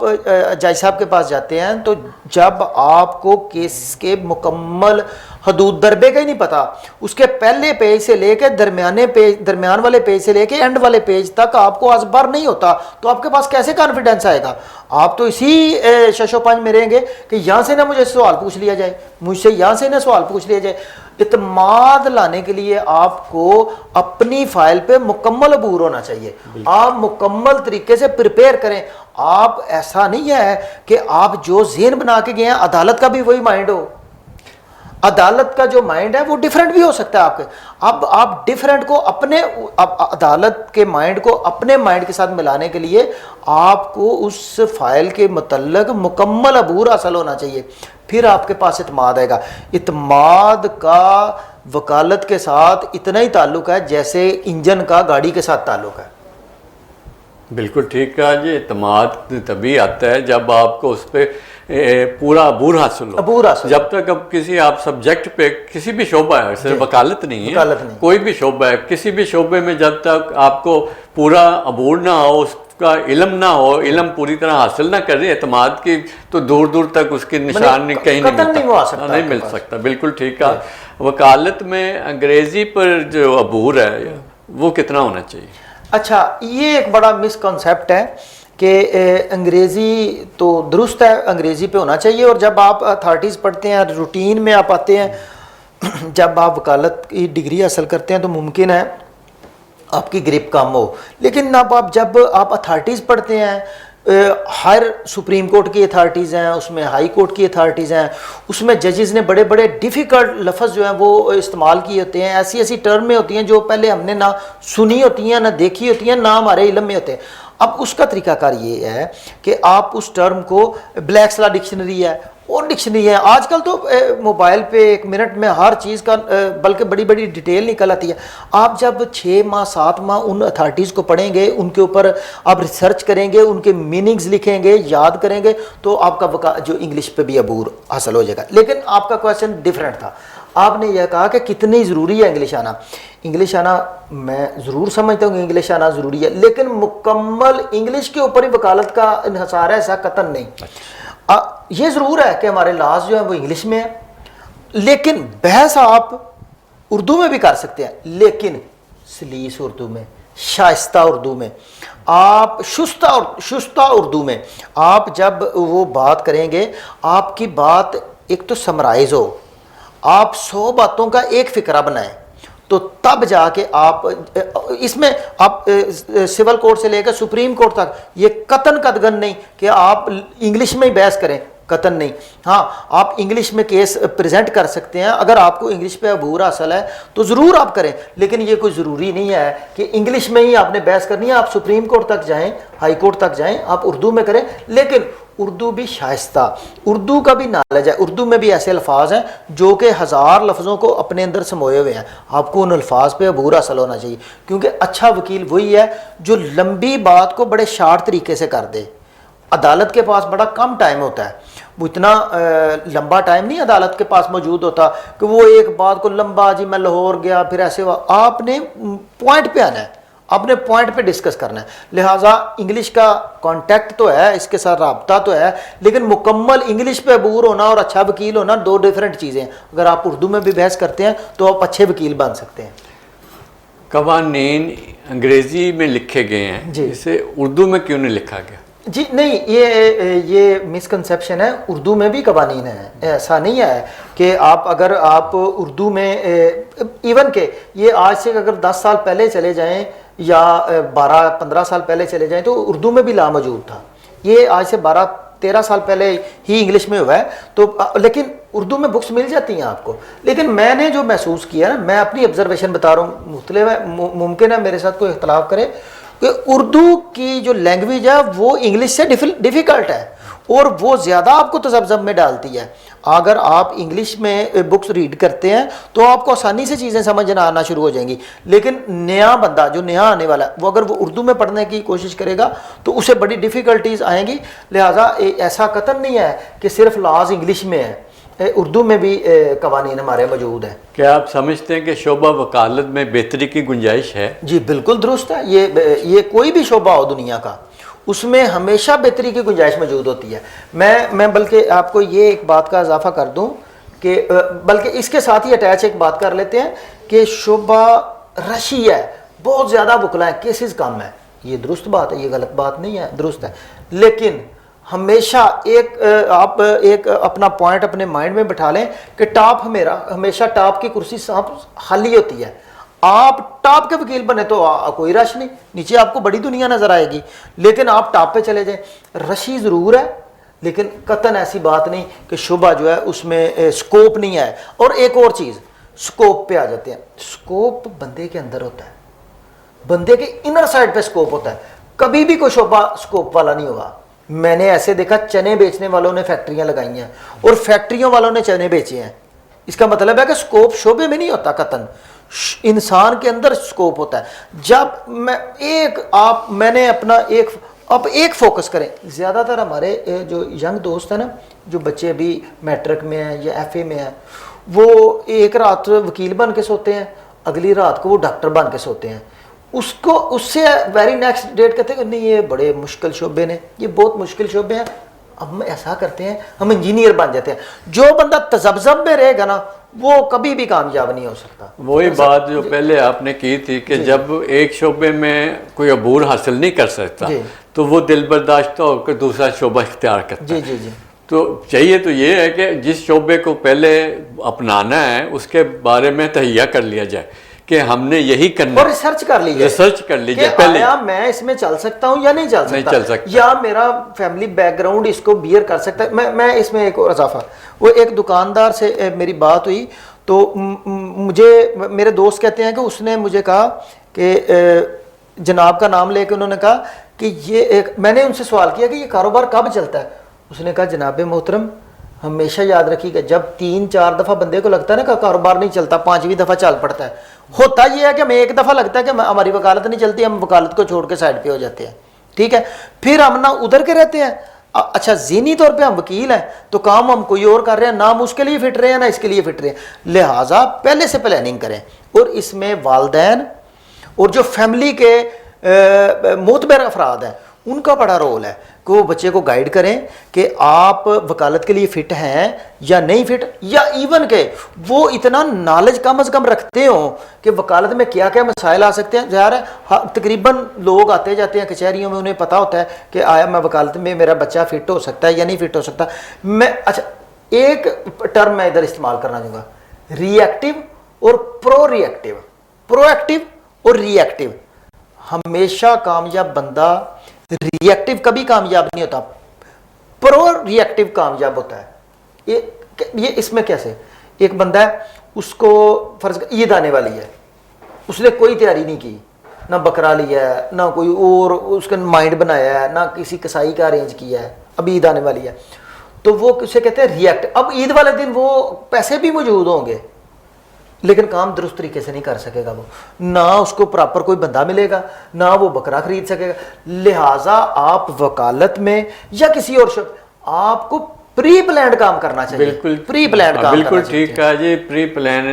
B: जज साहब के पास जाते हैं, तो जब आपको केस के मुकम्मल हदूद दरबे का ही नहीं पता, उसके पहले पेज से लेके दरमियान वाले पेज से लेके एंड वाले पेज तक आपको अजबर नहीं होता, तो आपके पास कैसे कॉन्फिडेंस आएगा? आप तो इसी शशोपंज में रहेंगे कि यहाँ से ना मुझे सवाल पूछ लिया जाए, मुझसे यहाँ से ना सवाल पूछ लिया जाए। इत्माद लाने के लिए आपको अपनी फाइल पे मुकम्मल अबूर होना चाहिए। आप मुकम्मल तरीके से प्रिपेयर करें। आप ऐसा नहीं है कि आप जो ज़हन बना के गए हैं, अदालत का भी वही माइंड हो। अदालत का जो माइंड है वो डिफरेंट भी हो सकता है आपके। अब आप डिफरेंट को अपने, अदालत के माइंड को अपने माइंड के साथ मिलाने के लिए आपको उस फाइल के मुतल्लक मुकम्मल अबूर हासिल होना चाहिए, फिर आपके पास इत्माद आएगा। इत्माद का वकालत के साथ इतना ही ताल्लुक है जैसे इंजन का गाड़ी के साथ ताल्लुक है।
A: बिल्कुल ठीक कहा जी। एतमाद तभी आता है जब आपको उस पर पूरा अबूर हासिल हो।
B: अबूर हासिल।
A: जब तक अब किसी आप सब्जेक्ट पे किसी भी शोबा है, सिर्फ वकालत नहीं है,
B: वकालत नहीं।
A: कोई भी शोबा है, किसी भी शोबे में जब तक आपको पूरा अबूर ना हो, उसका इल्म ना हो, इल्म पूरी तरह हासिल ना करे एतमाद की, तो दूर दूर तक उसके निशान कहीं नहीं मिल सकता। बिल्कुल ठीक कहा। वकालत में अंग्रेजी पर जो अबूर है वो कितना होना चाहिए?
B: अच्छा, ये एक बड़ा मिसकॉन्सेप्ट है कि अंग्रेज़ी तो दुरुस्त है, अंग्रेज़ी पे होना चाहिए, और जब आप अथॉरिटीज़ पढ़ते हैं, रूटीन में आप आते हैं, जब आप वकालत की डिग्री हासिल करते हैं तो मुमकिन है आपकी ग्रिप कम हो। लेकिन अब जब आप अथॉरिटीज़ पढ़ते हैं, हर सुप्रीम कोर्ट की अथॉरिटीज़ हैं, उसमें हाई कोर्ट की अथॉरिटीज़ हैं, उसमें जजेस ने बड़े बड़े डिफ़िकल्ट लफ्ज़ जो हैं वो इस्तेमाल किए होते हैं, ऐसी ऐसी टर्म में होती हैं जो पहले हमने ना सुनी होती हैं, ना देखी होती हैं, ना हमारे इल्म में होते हैं। अब उसका तरीकाकार ये है कि आप उस टर्म को, ब्लैक्स लॉ डिक्शनरी है और डिक्शनरी है, आजकल तो मोबाइल पे 1 मिनट में हर चीज़ का बल्कि बड़ी बड़ी डिटेल निकल आती है। आप जब 6 माह 7 माह उन अथॉरिटीज़ को पढ़ेंगे, उनके ऊपर आप रिसर्च करेंगे, उनके मीनिंग्स लिखेंगे, याद करेंगे, तो आपका जो इंग्लिश पे भी अबूर हासिल हो जाएगा। लेकिन आपका क्वेश्चन डिफरेंट था। आपने यह कहा कि कितनी ज़रूरी है इंग्लिश आना। इंग्लिश आना मैं ज़रूर समझता हूँ कि इंग्लिश आना ज़रूरी है, लेकिन मुकम्मल इंग्लिश के ऊपर ही वकालत का इन्हसार है, ऐसा कतन नहीं। ये ज़रूर है कि हमारे लाज जो है वो इंग्लिश में है, लेकिन बहस आप उर्दू में भी कर सकते हैं, लेकिन सलीस उर्दू में, शाइस्ता उर्दू में, आप शुस्ता उर्दू में आप जब वो बात करेंगे, आपकी बात एक तो समराइज हो, आप 100 बातों का एक फ़िक्रा बनाएं, तो तब जाके आप इसमें आप सिविल कोर्ट से लेकर सुप्रीम कोर्ट तक ये कतन कदगन नहीं कि आप इंग्लिश में ही बहस करें, कतन नहीं। हाँ, आप इंग्लिश में केस प्रेजेंट कर सकते हैं, अगर आपको इंग्लिश पे अबूर हासिल है तो ज़रूर आप करें, लेकिन ये कोई ज़रूरी नहीं है कि इंग्लिश में ही आपने बहस करनी है। आप सुप्रीम कोर्ट तक जाएं, हाई कोर्ट तक जाएं, आप उर्दू में करें, लेकिन उर्दू भी शाइस्ता, उर्दू का भी नॉलेज है। उर्दू में भी ऐसे अल्फाज हैं जो कि 1000 लफ्ज़ों को अपने अंदर समोए हुए हैं। आपको उन अल्फाज पे अबूर हासिल होना चाहिए, क्योंकि अच्छा वकील वही है जो लंबी बात को बड़े शार्ट तरीके से कर दे। अदालत के पास बड़ा कम टाइम होता है, वो इतना लंबा टाइम नहीं अदालत के पास मौजूद होता कि वो एक बात को लंबा, जी मैं लाहौर गया फिर ऐसे हुआ। आपने पॉइंट पे आना है, आपने पॉइंट पे डिस्कस करना है। लिहाजा इंग्लिश का कांटेक्ट तो है, इसके साथ राब्ता तो है, लेकिन मुकम्मल इंग्लिश पे अबूर होना और अच्छा वकील होना 2 डिफरेंट चीज़ें हैं। अगर आप उर्दू में भी बहस करते हैं तो आप अच्छे वकील बन सकते हैं।
A: कवानीन अंग्रेज़ी में लिखे गए हैं, इसे उर्दू में क्यों नहीं लिखा गया?
B: जी नहीं, ये मिसकंसेप्शन है। उर्दू में भी कवानीन है, ऐसा नहीं है कि अगर आप उर्दू में इवन के ये आज से अगर 10 साल पहले चले जाएं या 12-15 साल पहले चले जाएं तो उर्दू में भी ला मौजूद था। ये आज से 12-13 साल पहले ही इंग्लिश में हुआ है, तो लेकिन उर्दू में बुक्स मिल जाती हैं आपको। लेकिन मैंने जो महसूस किया ना, मैं अपनी ऑब्जर्वेशन बता रहा हूँ, मुख्तलिफ है, मुमकिन है मेरे साथ कोई इख्तलाफ करे, कि उर्दू की जो लैंग्वेज है वो इंग्लिश से डिफ़िकल्ट है और वो ज़्यादा आपको तज़ब्ज़ब में डालती है। अगर आप इंग्लिश में बुक्स रीड करते हैं तो आपको आसानी से चीज़ें समझना आना शुरू हो जाएंगी, लेकिन नया बंदा जो नया आने वाला है वो अगर वो उर्दू में पढ़ने की कोशिश करेगा तो उसे बड़ी डिफ़िकल्टीज़ आएंगी। लिहाजा ऐसा कतन नहीं है कि सिर्फ लाज इंग्लिश में है, उर्दू में भी कवानीन हमारे मौजूद हैं।
A: क्या आप समझते हैं कि शोबा वकालत में बेहतरी की गुंजाइश है?
B: जी बिल्कुल दुरुस्त है। ये कोई भी शोबा हो दुनिया का, उसमें हमेशा बेहतरी की गुंजाइश मौजूद होती है। मैं बल्कि आपको ये एक बात का इजाफा कर दूं कि बल्कि इसके साथ ही अटैच एक बात कर लेते हैं कि शोबा रशी है, बहुत ज़्यादा वकला है, केसेस कम है। ये दुरुस्त बात है, ये गलत बात नहीं है, दुरुस्त है। लेकिन हमेशा आप एक अपना पॉइंट अपने माइंड में बिठा लें कि टॉप हमेशा टॉप की कुर्सी खाली होती है। आप टॉप के वकील बने तो कोई रश नहीं, नीचे आपको बड़ी दुनिया नजर आएगी, लेकिन आप टॉप पे चले जाएं, रशी ज़रूर है, लेकिन कतन ऐसी बात नहीं कि शुबा जो है उसमें स्कोप नहीं है। और एक और चीज़, स्कोप पे आ जाते हैं। स्कोप बंदे के अंदर होता है, बंदे के इनर साइड पे स्कोप होता है। कभी भी कोई शोबा स्कोप वाला नहीं होगा। मैंने ऐसे देखा, चने बेचने वालों ने फैक्ट्रियां लगाई हैं और फैक्ट्रियों वालों ने चने बेचे हैं। इसका मतलब है कि स्कोप शोबे में नहीं होता कतन, इंसान के अंदर स्कोप होता है। जब मैंने अपना एक फोकस करें। ज़्यादातर हमारे जो यंग दोस्त हैं ना, जो बच्चे अभी मैट्रिक में हैं या FA में हैं, वो एक रात वकील बन के सोते हैं, अगली रात को वो डॉक्टर बन के सोते हैं। उससे वेरी नेक्स्ट डेट कहते हैं कि नहीं ये बड़े मुश्किल शोबे ने, ये बहुत मुश्किल शोबे हैं, हम ऐसा करते हैं हम इंजीनियर बन जाते हैं। जो बंदा तजब्जब में रहेगा ना वो कभी भी कामयाब नहीं हो सकता।
A: वही बात जो पहले आपने की थी कि जब एक शोबे में कोई अबूर हासिल नहीं कर सकता तो वो दिल बर्दाश्त होकर दूसरा शोबा इख्तियार करता है।
B: जी।
A: तो चाहिए तो ये है कि जिस शोबे को पहले अपनाना है उसके बारे में तहिया कर लिया जाए कि हमने यही करना,
B: और रिसर्च कर लीजिए
A: पहले
B: मैं इसमें चल सकता हूँ या नहीं चल सकता, या मेरा फैमिली बैकग्राउंड इसको बियर कर सकता है। मैं इसमें एक और इजाफा, वो एक दुकानदार से मेरी बात हुई तो मेरे दोस्त कहते हैं कि उसने मुझे कहा कि जनाब का नाम लेके उन्होंने कहा कि मैंने उनसे सवाल किया कि ये कारोबार कब चलता है। उसने कहा जनाब मोहतरम हमेशा याद रखिएगा, जब 3-4 दफ़ा बंदे को लगता है ना कि कारोबार नहीं चलता, 5वीं दफ़ा चल पड़ता है। होता यह है कि हमें एक दफ़ा लगता है कि हमारी वकालत नहीं चलती, हम वकालत को छोड़ के साइड पे हो जाते हैं, ठीक है, फिर हम ना उधर के रहते हैं। अच्छा ज़हनी तौर पे हम वकील हैं तो काम हम कोई और कर रहे हैं, ना हम उसके लिए फिट रहे हैं ना इसके लिए फिट रहे हैं, लिहाजा पहले से प्लानिंग करें। और इसमें वालदैन और जो फैमिली के मोतबर अफराद हैं उनका बड़ा रोल है कि वो बच्चे को गाइड करें कि आप वकालत के लिए फ़िट हैं या नहीं फिट, या इवन के वो इतना नॉलेज कम से कम रखते हो कि वकालत में क्या क्या मसाइल आ सकते हैं। ज़ाहिर है तकरीबन लोग आते जाते हैं कचहरियों में, उन्हें पता होता है कि आया मैं वकालत में मेरा बच्चा फ़िट हो सकता है या नहीं फ़िट हो सकता। अच्छा एक टर्म मैं इधर इस्तेमाल करना चाहूँगा, रिएक्टिव और प्रोएक्टिव। प्रोएक्टिव और रिएक्टिव, हमेशा कामयाब बंदा रिएक्टिव कभी कामयाब नहीं होता, प्रो रिएक्टिव कामयाब होता है। ये इसमें कैसे, एक बंदा है उसको फर्ज ईद आने वाली है, उसने कोई तैयारी नहीं की, ना बकरा लिया है ना कोई और उसका माइंड बनाया है ना किसी कसाई का अरेंज किया है, अब ईद आने वाली है तो वो उसे कहते हैं रिएक्ट। अब ईद वाले दिन वो पैसे भी मौजूद होंगे लेकिन काम दुरुस्त तरीके से नहीं कर सकेगा, वो ना उसको प्रॉपर कोई बंदा मिलेगा ना वो बकरा खरीद सकेगा। लिहाजा आप वकालत में या किसी और आपको प्री प्लान काम करना चाहिए।
A: बिल्कुल
B: प्री प्लान काम
A: बिल्कुल ठीक है जी, प्री प्लान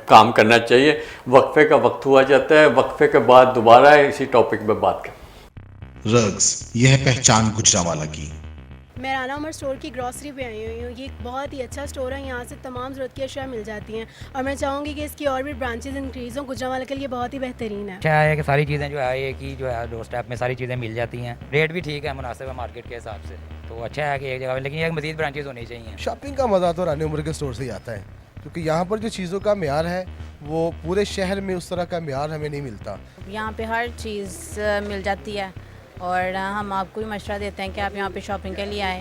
A: काम करना चाहिए। वक्फे का वक्त हुआ जाता है, वक्फे के बाद दोबारा इसी टॉपिक पे बात करें।
C: रग्स, यह पहचान गुजरांवाला की।
D: मैं राना उमर स्टोर की ग्रॉसरी पे आई हुई हूँ। ये एक बहुत ही अच्छा स्टोर है, यहाँ से तमाम ज़रूरत की अशिया मिल जाती हैं और मैं चाहूँगी कि इसकी और भी ब्रांचेज इंक्रीज़ हों। गुजरांवाला के लिए बहुत ही बेहतरीन है।
E: अच्छा है कि सारी चीज़ें जो है एक ही जो है डोर स्टेप में सारी चीज़ें मिल जाती हैं, रेट भी ठीक है, मुनासिब है मार्केट के हिसाब से, तो अच्छा है कि एक जगह, लेकिन एक मज़ीद ब्रांचेज होनी चाहिए।
F: शॉपिंग का मज़ा तो रानी उमर के स्टोर से ही आता है, क्योंकि यहाँ पर जो चीज़ों का म्यार है वो पूरे शहर में उस तरह का म्यार हमें नहीं मिलता।
G: यहाँ पे हर चीज़ मिल जाती है और हम आपको भी मशवरा देते हैं कि आप यहाँ पे शॉपिंग के लिए आएँ।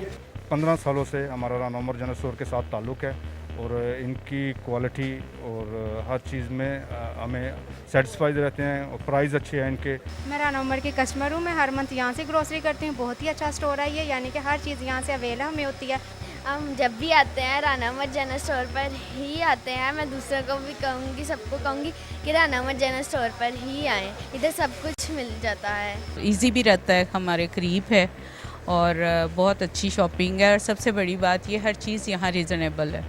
H: 15 सालों से हमारा राना उमर जनरल स्टोर के साथ ताल्लुक़ है और इनकी क्वालिटी और हर चीज़ में हमें सेटिस्फाइड रहते हैं और प्राइस अच्छे हैं इनके।
I: मैं राना उमर की कस्टमर हूँ, मैं हर मंथ यहाँ से ग्रोसरी करती हूँ। बहुत ही अच्छा स्टोर है ये, यानी कि हर चीज़ यहाँ से अवेलेबल हमें होती है।
J: हम जब भी आते हैं राना उमर जनरल स्टोर पर ही आते हैं। मैं दूसरों को भी कहूँगी, सबको कहूँगी कि राना उमर जनरल स्टोर पर ही आएँ, इधर सब कुछ मिल जाता है।
K: इजी भी रहता है, हमारे करीब है और बहुत अच्छी शॉपिंग है और सबसे बड़ी बात ये हर चीज़ यहाँ रीज़नेबल है।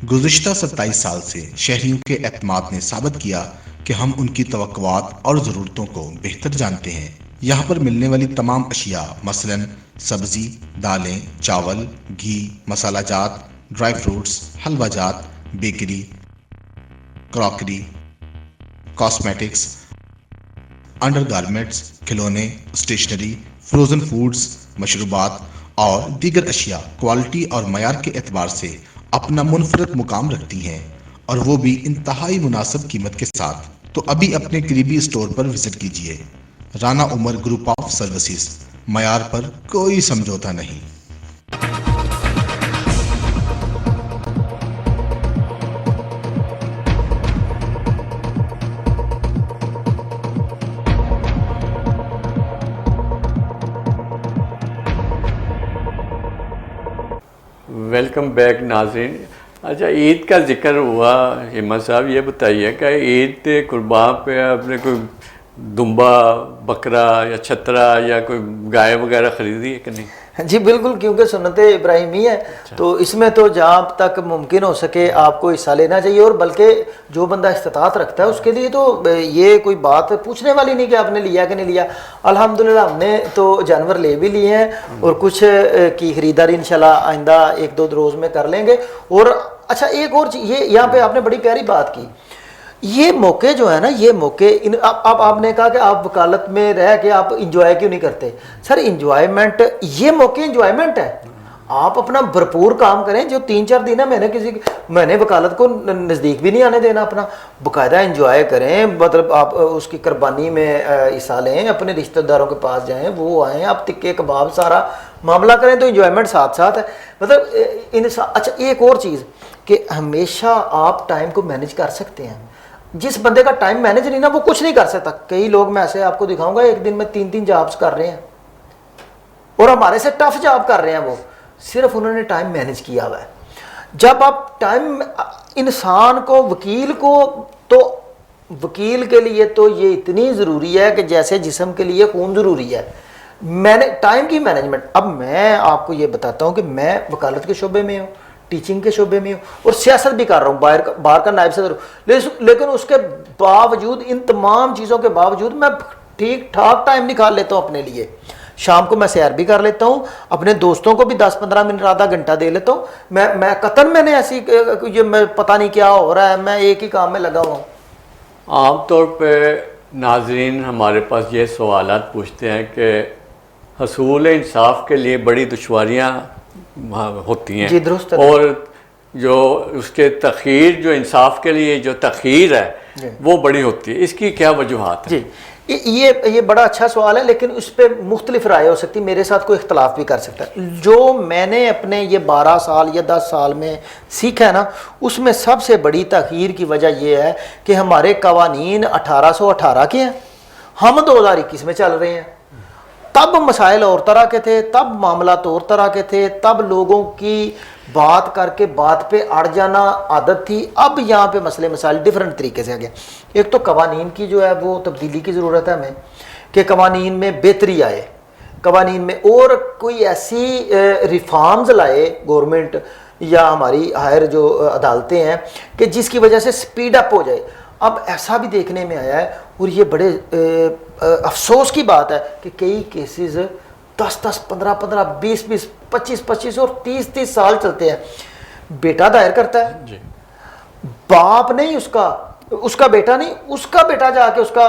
C: गुज़िश्ता 27 साल से शहरियों के एतमाद ने साबित किया कि हम उनकी तवक्कुआत और ज़रूरतों को बेहतर जानते हैं। यहाँ पर मिलने वाली तमाम अशिया मसलन सब्ज़ी, दालें, चावल, घी, मसाला जात, ड्राई फ्रूट्स, हलवा जात, बेकरी, क्रॉकरी, कॉस्मेटिक्स, अंडरगारमेंट्स, खिलौने, स्टेशनरी, फ्रोज़न फूड्स, मशरूबात और दीगर अशिया क्वालिटी और मयार के एतबार से अपना मुनफरद मुकाम रखती हैं और वो भी इंतहाई मुनासिब कीमत के साथ। तो अभी अपने करीबी स्टोर पर विजिट कीजिए। Rana Umar group of services, मयार पर कोई समझौता नहीं।
A: वेलकम बैक नाज़रीन। अच्छा, ईद का जिक्र हुआ हिम्मत साहब, ये बताइए कि ईद कुर्बान पे आपने कोई दुम्बा, बकरा या छतरा या कोई गाय वगैरह ख़रीदी है कि नहीं?
B: जी बिल्कुल, क्योंकि सुन्नत इब्राहिमी है। तो इसमें तो जहाँ तक मुमकिन हो सके आपको हिस्सा लेना चाहिए, और बल्कि जो बंदा इस्तात रखता है उसके लिए तो ये कोई बात पूछने वाली नहीं कि आपने लिया कि नहीं लिया। अल्हम्दुलिल्लाह हमने तो जानवर ले भी लिए हैं और कुछ की ख़रीदारी इंशाल्लाह आइंदा 1-2 रोज़ में कर लेंगे। और अच्छा, एक और चीज़, ये यहाँ पे आपने बड़ी प्यारी बात की, ये मौके जो है ना, ये मौके अब आपने कहा कि आप वकालत में रह के आप इंजॉय क्यों नहीं करते। सर इंजॉयमेंट, ये मौके इंजॉयमेंट है। आप अपना भरपूर काम करें। जो 3-4 दिन है, मैंने वकालत को नज़दीक भी नहीं आने देना, अपना बाकायदा इंजॉय करें। मतलब आप उसकी कुर्बानी में हिस्सा लें, अपने रिश्तेदारों के पास जाएं, वो आएँ, आप टिक्के कबाब सारा मामला करें, तो इंजॉयमेंट साथ साथ है। मतलब अच्छा, एक और चीज़ कि हमेशा आप टाइम को मैनेज कर सकते हैं। जिस बंदे का टाइम मैनेज नहीं ना, वो कुछ नहीं कर सकता। कई लोग, मैं ऐसे आपको दिखाऊंगा, एक दिन में 3-3 जॉब्स कर रहे हैं और हमारे से टफ जॉब कर रहे हैं। वो सिर्फ उन्होंने टाइम मैनेज किया हुआ है। जब आप टाइम, इंसान को, वकील को, तो वकील के लिए तो ये इतनी ज़रूरी है कि जैसे जिस्म के लिए खून ज़रूरी है। मैंने टाइम की मैनेजमेंट, अब मैं आपको ये बताता हूँ कि मैं वकालत के शोबे में हूँ, टीचिंग के शोबे में हूँ और सियासत भी कर रहा हूँ, बाहर का नायब सदर हूँ। लेकिन उसके बावजूद, इन तमाम चीज़ों के बावजूद, मैं ठीक ठाक टाइम निकाल लेता हूँ अपने लिए। शाम को मैं सैर भी कर लेता हूँ, अपने दोस्तों को भी 10-15 मिनट, आधा घंटा दे लेता हूँ। मैं कतन मैंने ऐसी, ये मैं पता नहीं क्या हो रहा है, मैं एक ही काम में लगा हुआ हूँ।
A: आमतौर पे नाजरीन हमारे पास ये सवालात पूछते हैं कि हसूल इंसाफ के लिए बड़ी दुश्वारियाँ होती हैं।
B: जी दुरुस्त।
A: और जो उसके तख़ीर, जो इंसाफ के लिए जो तख़ीर है वो बड़ी होती है। इसकी क्या वजूहात है?
B: जी, ये बड़ा अच्छा सवाल है, लेकिन उस पर मुख्तलिफ राय हो सकती है। मेरे साथ कोई इख्तलाफ भी कर सकता है। जो मैंने अपने ये 12 साल या 10 साल में सीखा है ना, उसमें सबसे बड़ी तख़ीर की वजह यह है कि हमारे कवानीन 1818 के हैं, हम 2021 में चल रहे हैं। तब मसाइल और तरह के थे, तब मामलात और तरह के थे, तब लोगों की बात करके बात पे अड़ जाना आदत थी। अब यहाँ पे मसले मसाइल डिफरेंट तरीके से आ गया। एक तो कवानीन की जो है वो तब्दीली की ज़रूरत है हमें, कि कवानीन में बेहतरी आए, कवानीन में और कोई ऐसी रिफॉर्म्स लाए गवर्नमेंट या हमारी हायर जो अदालतें हैं कि जिसकी वजह से स्पीड अप हो जाए। अब ऐसा भी देखने में आया है, और ये बड़े अफसोस की बात है कि कई केसेस 10-10, 15-15, 20-20, 25-25 और 30-30 साल चलते हैं। बेटा दायर करता है जी। बाप नहीं, उसका बेटा नहीं, उसका बेटा जाके उसका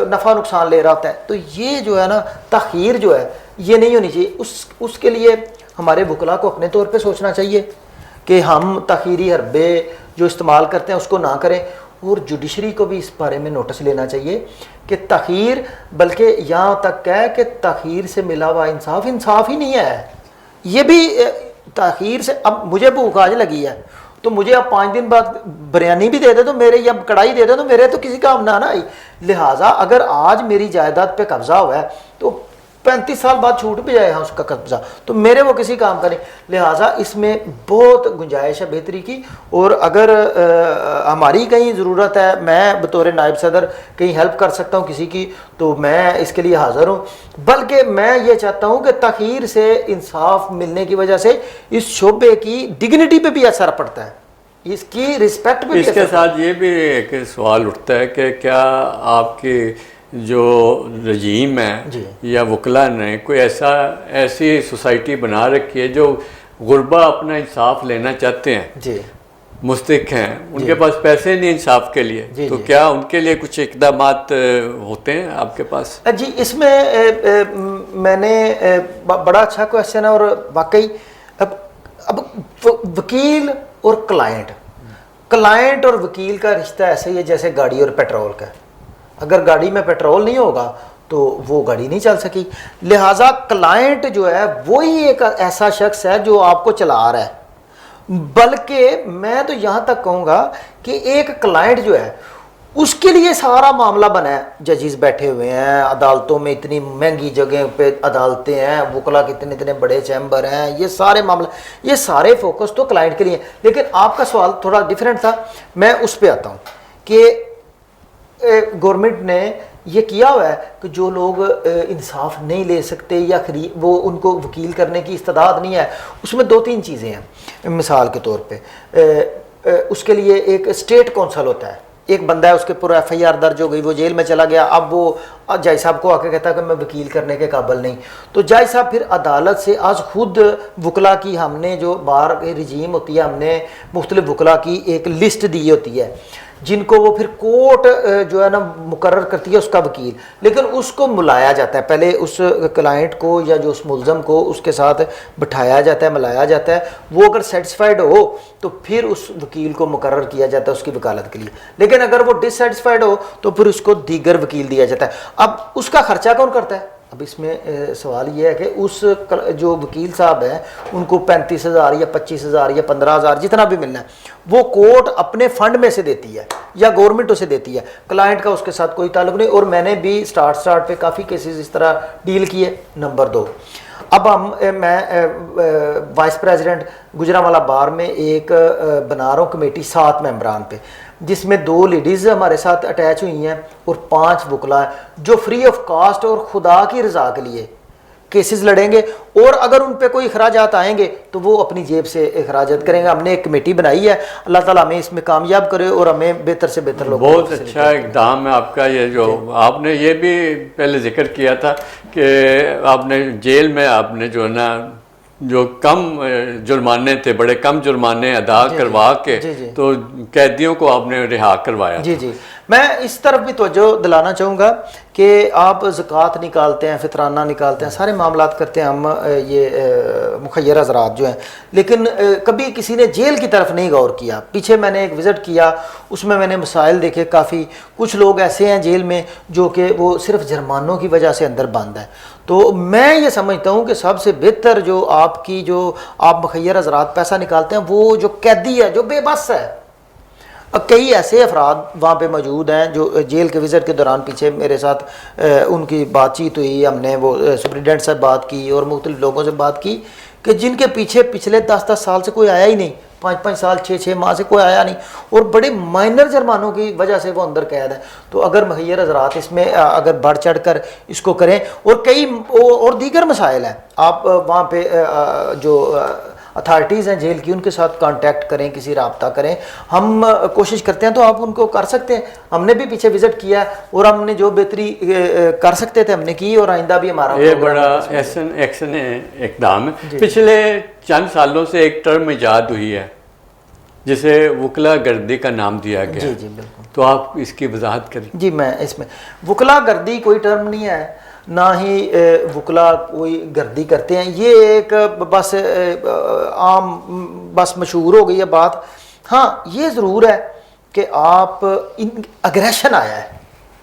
B: नफ़ा नुकसान ले रहा होता है। तो ये जो है ना, तख़ीर जो है ये नहीं होनी चाहिए। उसके लिए हमारे वकला को अपने तौर पे सोचना चाहिए कि हम तख़ीरी हरबे जो इस्तेमाल करते हैं उसको ना करें। और जुडिशरी को भी इस बारे में नोटिस लेना चाहिए कि तख़ीर, बल्कि यहाँ तक है कि तख़ीर से मिला हुआ इंसाफ ही नहीं है। ये भी तख़ीर से, अब मुझे भूख आज लगी है तो मुझे अब 5 दिन बाद बिरयानी भी दे दे तो मेरे, या कढ़ाई दे दे तो मेरे तो किसी काम ना आई। लिहाजा अगर आज मेरी जायदाद पे कब्जा हुआ है तो 35 साल बाद छूट भी जाए उसका कब्जा, तो मेरे वो किसी काम का नहीं। लिहाजा इसमें बहुत गुंजाइश है बेहतरी की। और अगर हमारी कहीं ज़रूरत है, मैं बतौर नायब सदर कहीं हेल्प कर सकता हूँ किसी की, तो मैं इसके लिए हाज़िर हूँ। बल्कि मैं ये चाहता हूँ कि तख़ीर से इंसाफ मिलने की वजह से इस शोबे की डिग्निटी पे भी असर पड़ता है, इसकी रिस्पेक्ट पे भी।
A: इसके साथ ये भी एक सवाल उठता है कि क्या आपकी जो रजीम है या वकला ने कोई ऐसी सोसाइटी बना रखी है जो गुरबा अपना इंसाफ लेना चाहते हैं जी, मुस्तहिक हैं, उनके पास पैसे नहीं इंसाफ के लिए, तो क्या उनके लिए कुछ इक़दामात होते हैं आपके पास? जी,
B: इसमें मैंने बड़ा अच्छा क्वेश्चन है। और वाकई अब वकील और क्लाइंट और वकील का रिश्ता ऐसे ही है जैसे गाड़ी और पेट्रोल का। अगर गाड़ी में पेट्रोल नहीं होगा तो वो गाड़ी नहीं चल सकी। लिहाजा क्लाइंट जो है वही एक ऐसा शख्स है जो आपको चला रहा है। बल्कि मैं तो यहाँ तक कहूँगा कि एक क्लाइंट जो है उसके लिए सारा मामला बना है। जजेस बैठे हुए हैं अदालतों में, इतनी महंगी जगह पे अदालतें हैं, वकला के इतने इतने बड़े चैम्बर हैं, ये सारे मामला, ये सारे फोकस तो क्लाइंट के लिए हैं। लेकिन आपका सवाल थोड़ा डिफरेंट था, मैं उस पर आता हूँ कि गवर्नमेंट ने ये किया हुआ है कि जो लोग इंसाफ नहीं ले सकते या वो उनको वकील करने की इस्तेदाद नहीं है, उसमें 2-3 चीज़ें हैं। मिसाल के तौर पे उसके लिए एक स्टेट कौंसल होता है, एक बंदा है उसके पूरा FIR दर्ज हो गई, वो जेल में चला गया, अब वो जज साहब को आके कहता है कि मैं वकील करने के काबिल नहीं, तो जज साहब फिर अदालत से आज खुद वकला की, हमने जो बार के रिजीम होती है, हमने मुख्तलिफ वकला की एक लिस्ट दी होती है जिनको वो फिर कोर्ट जो है ना मुकर्रर करती है उसका वकील, लेकिन उसको बुलाया जाता है पहले, उस क्लाइंट को या जो उस मुलज़म को उसके साथ बिठाया जाता है, मिलाया जाता है, वो अगर सेटिस्फाइड हो तो फिर उस वकील को मुकर्रर किया जाता है उसकी वकालत के लिए। लेकिन अगर वो डिससेटिस्फाइड हो तो फिर उसको दीगर वकील दिया जाता है। अब उसका खर्चा कौन करता है? अब इसमें सवाल ये है कि उस जो वकील साहब हैं उनको 35,000 या 25,000 या 15,000 जितना भी मिलना है वो कोर्ट अपने फंड में से देती है या गवर्नमेंट उसे देती है, क्लाइंट का उसके साथ कोई ताल्लुक नहीं। और मैंने भी स्टार्ट पे काफ़ी केसेस इस तरह डील किए। नंबर 2, अब मैं वाइस प्रेसिडेंट गुजरांवाला बार में एक बना रहा हूँ कमेटी 7 मेंबरान पे, जिसमें 2 लेडीज़ हमारे साथ अटैच हुई हैं और 5 वकला हैं जो फ्री ऑफ कास्ट और खुदा की रज़ा के लिए केसेस लड़ेंगे, और अगर उन पे कोई अखराजात आएंगे तो वो अपनी जेब से अखराजात करेंगे। हमने एक कमेटी बनाई है, अल्लाह ताला हमें इसमें कामयाब करे और हमें बेहतर से बेहतर लोग।
A: बहुत अच्छा इक़दाम है आपका। ये जो आपने ये भी पहले जिक्र किया था कि आपने जेल में आपने जो है ना जो कम जुर्माने थे, बड़े कम जुर्माने अदा करवा के तो कैदियों को आपने रिहा करवाया।
B: जी, मैं इस तरफ भी तवज्जो दिलाना चाहूँगा कि आप ज़कात निकालते हैं, फितराना निकालते हैं, सारे मामलात करते हैं हम, ये मुखय्यर हज़रात जो हैं, लेकिन कभी किसी ने जेल की तरफ नहीं गौर किया। पीछे मैंने एक विज़िट किया, उसमें मैंने मसाइल देखे काफ़ी। कुछ लोग ऐसे हैं जेल में जो कि वो सिर्फ जुर्मानों की वजह से अंदर बंद है। तो मैं ये समझता हूँ कि सबसे बेहतर जो आपकी जो आप मुखय्यर हज़रात पैसा निकालते हैं वो जो कैदी है, जो बेबस है। कई ऐसे अफराद वहाँ पे मौजूद हैं जो जेल के विज़िट के दौरान पीछे मेरे साथ उनकी बातचीत हुई, हमने वो सुप्रिटेंडेंट से बात की और मुख्तलिफ लोगों से बात की कि जिनके पीछे पिछले 10-10 साल से कोई आया ही नहीं, 5-5 साल 6-6 माह से कोई आया नहीं, और बड़े माइनर जुर्मानों की वजह से वो अंदर कैद है। तो अगर मुखय्यर हज़रात इसमें अगर बढ़ चढ़ कर इसको करें, और कई और दीगर मसाइल हैं, आप वहाँ पे जो अथॉरिटीज़ हैं जेल की उनके साथ कांटेक्ट करें, किसी रब्ता करें। हम कोशिश करते हैं तो आप उनको कर सकते हैं। हमने भी पीछे विज़िट किया और हमने जो बेहतरी कर सकते थे हमने की, और आइंदा भी हमारा
A: ये बड़ा एक्शन इक़दाम है। पिछले चंद सालों से एक टर्म ईजाद हुई है जिसे वकला गर्दी का नाम दिया गया।
B: जी बिल्कुल।
A: तो आप इसकी वजाहत करें।
B: जी, मैं इसमें वकला गर्दी कोई टर्म नहीं है, ना ही वकला कोई गर्दी करते हैं, ये एक बस आम बस मशहूर हो गई है बात। हाँ, ये ज़रूर है कि आप अग्रेशन आया है,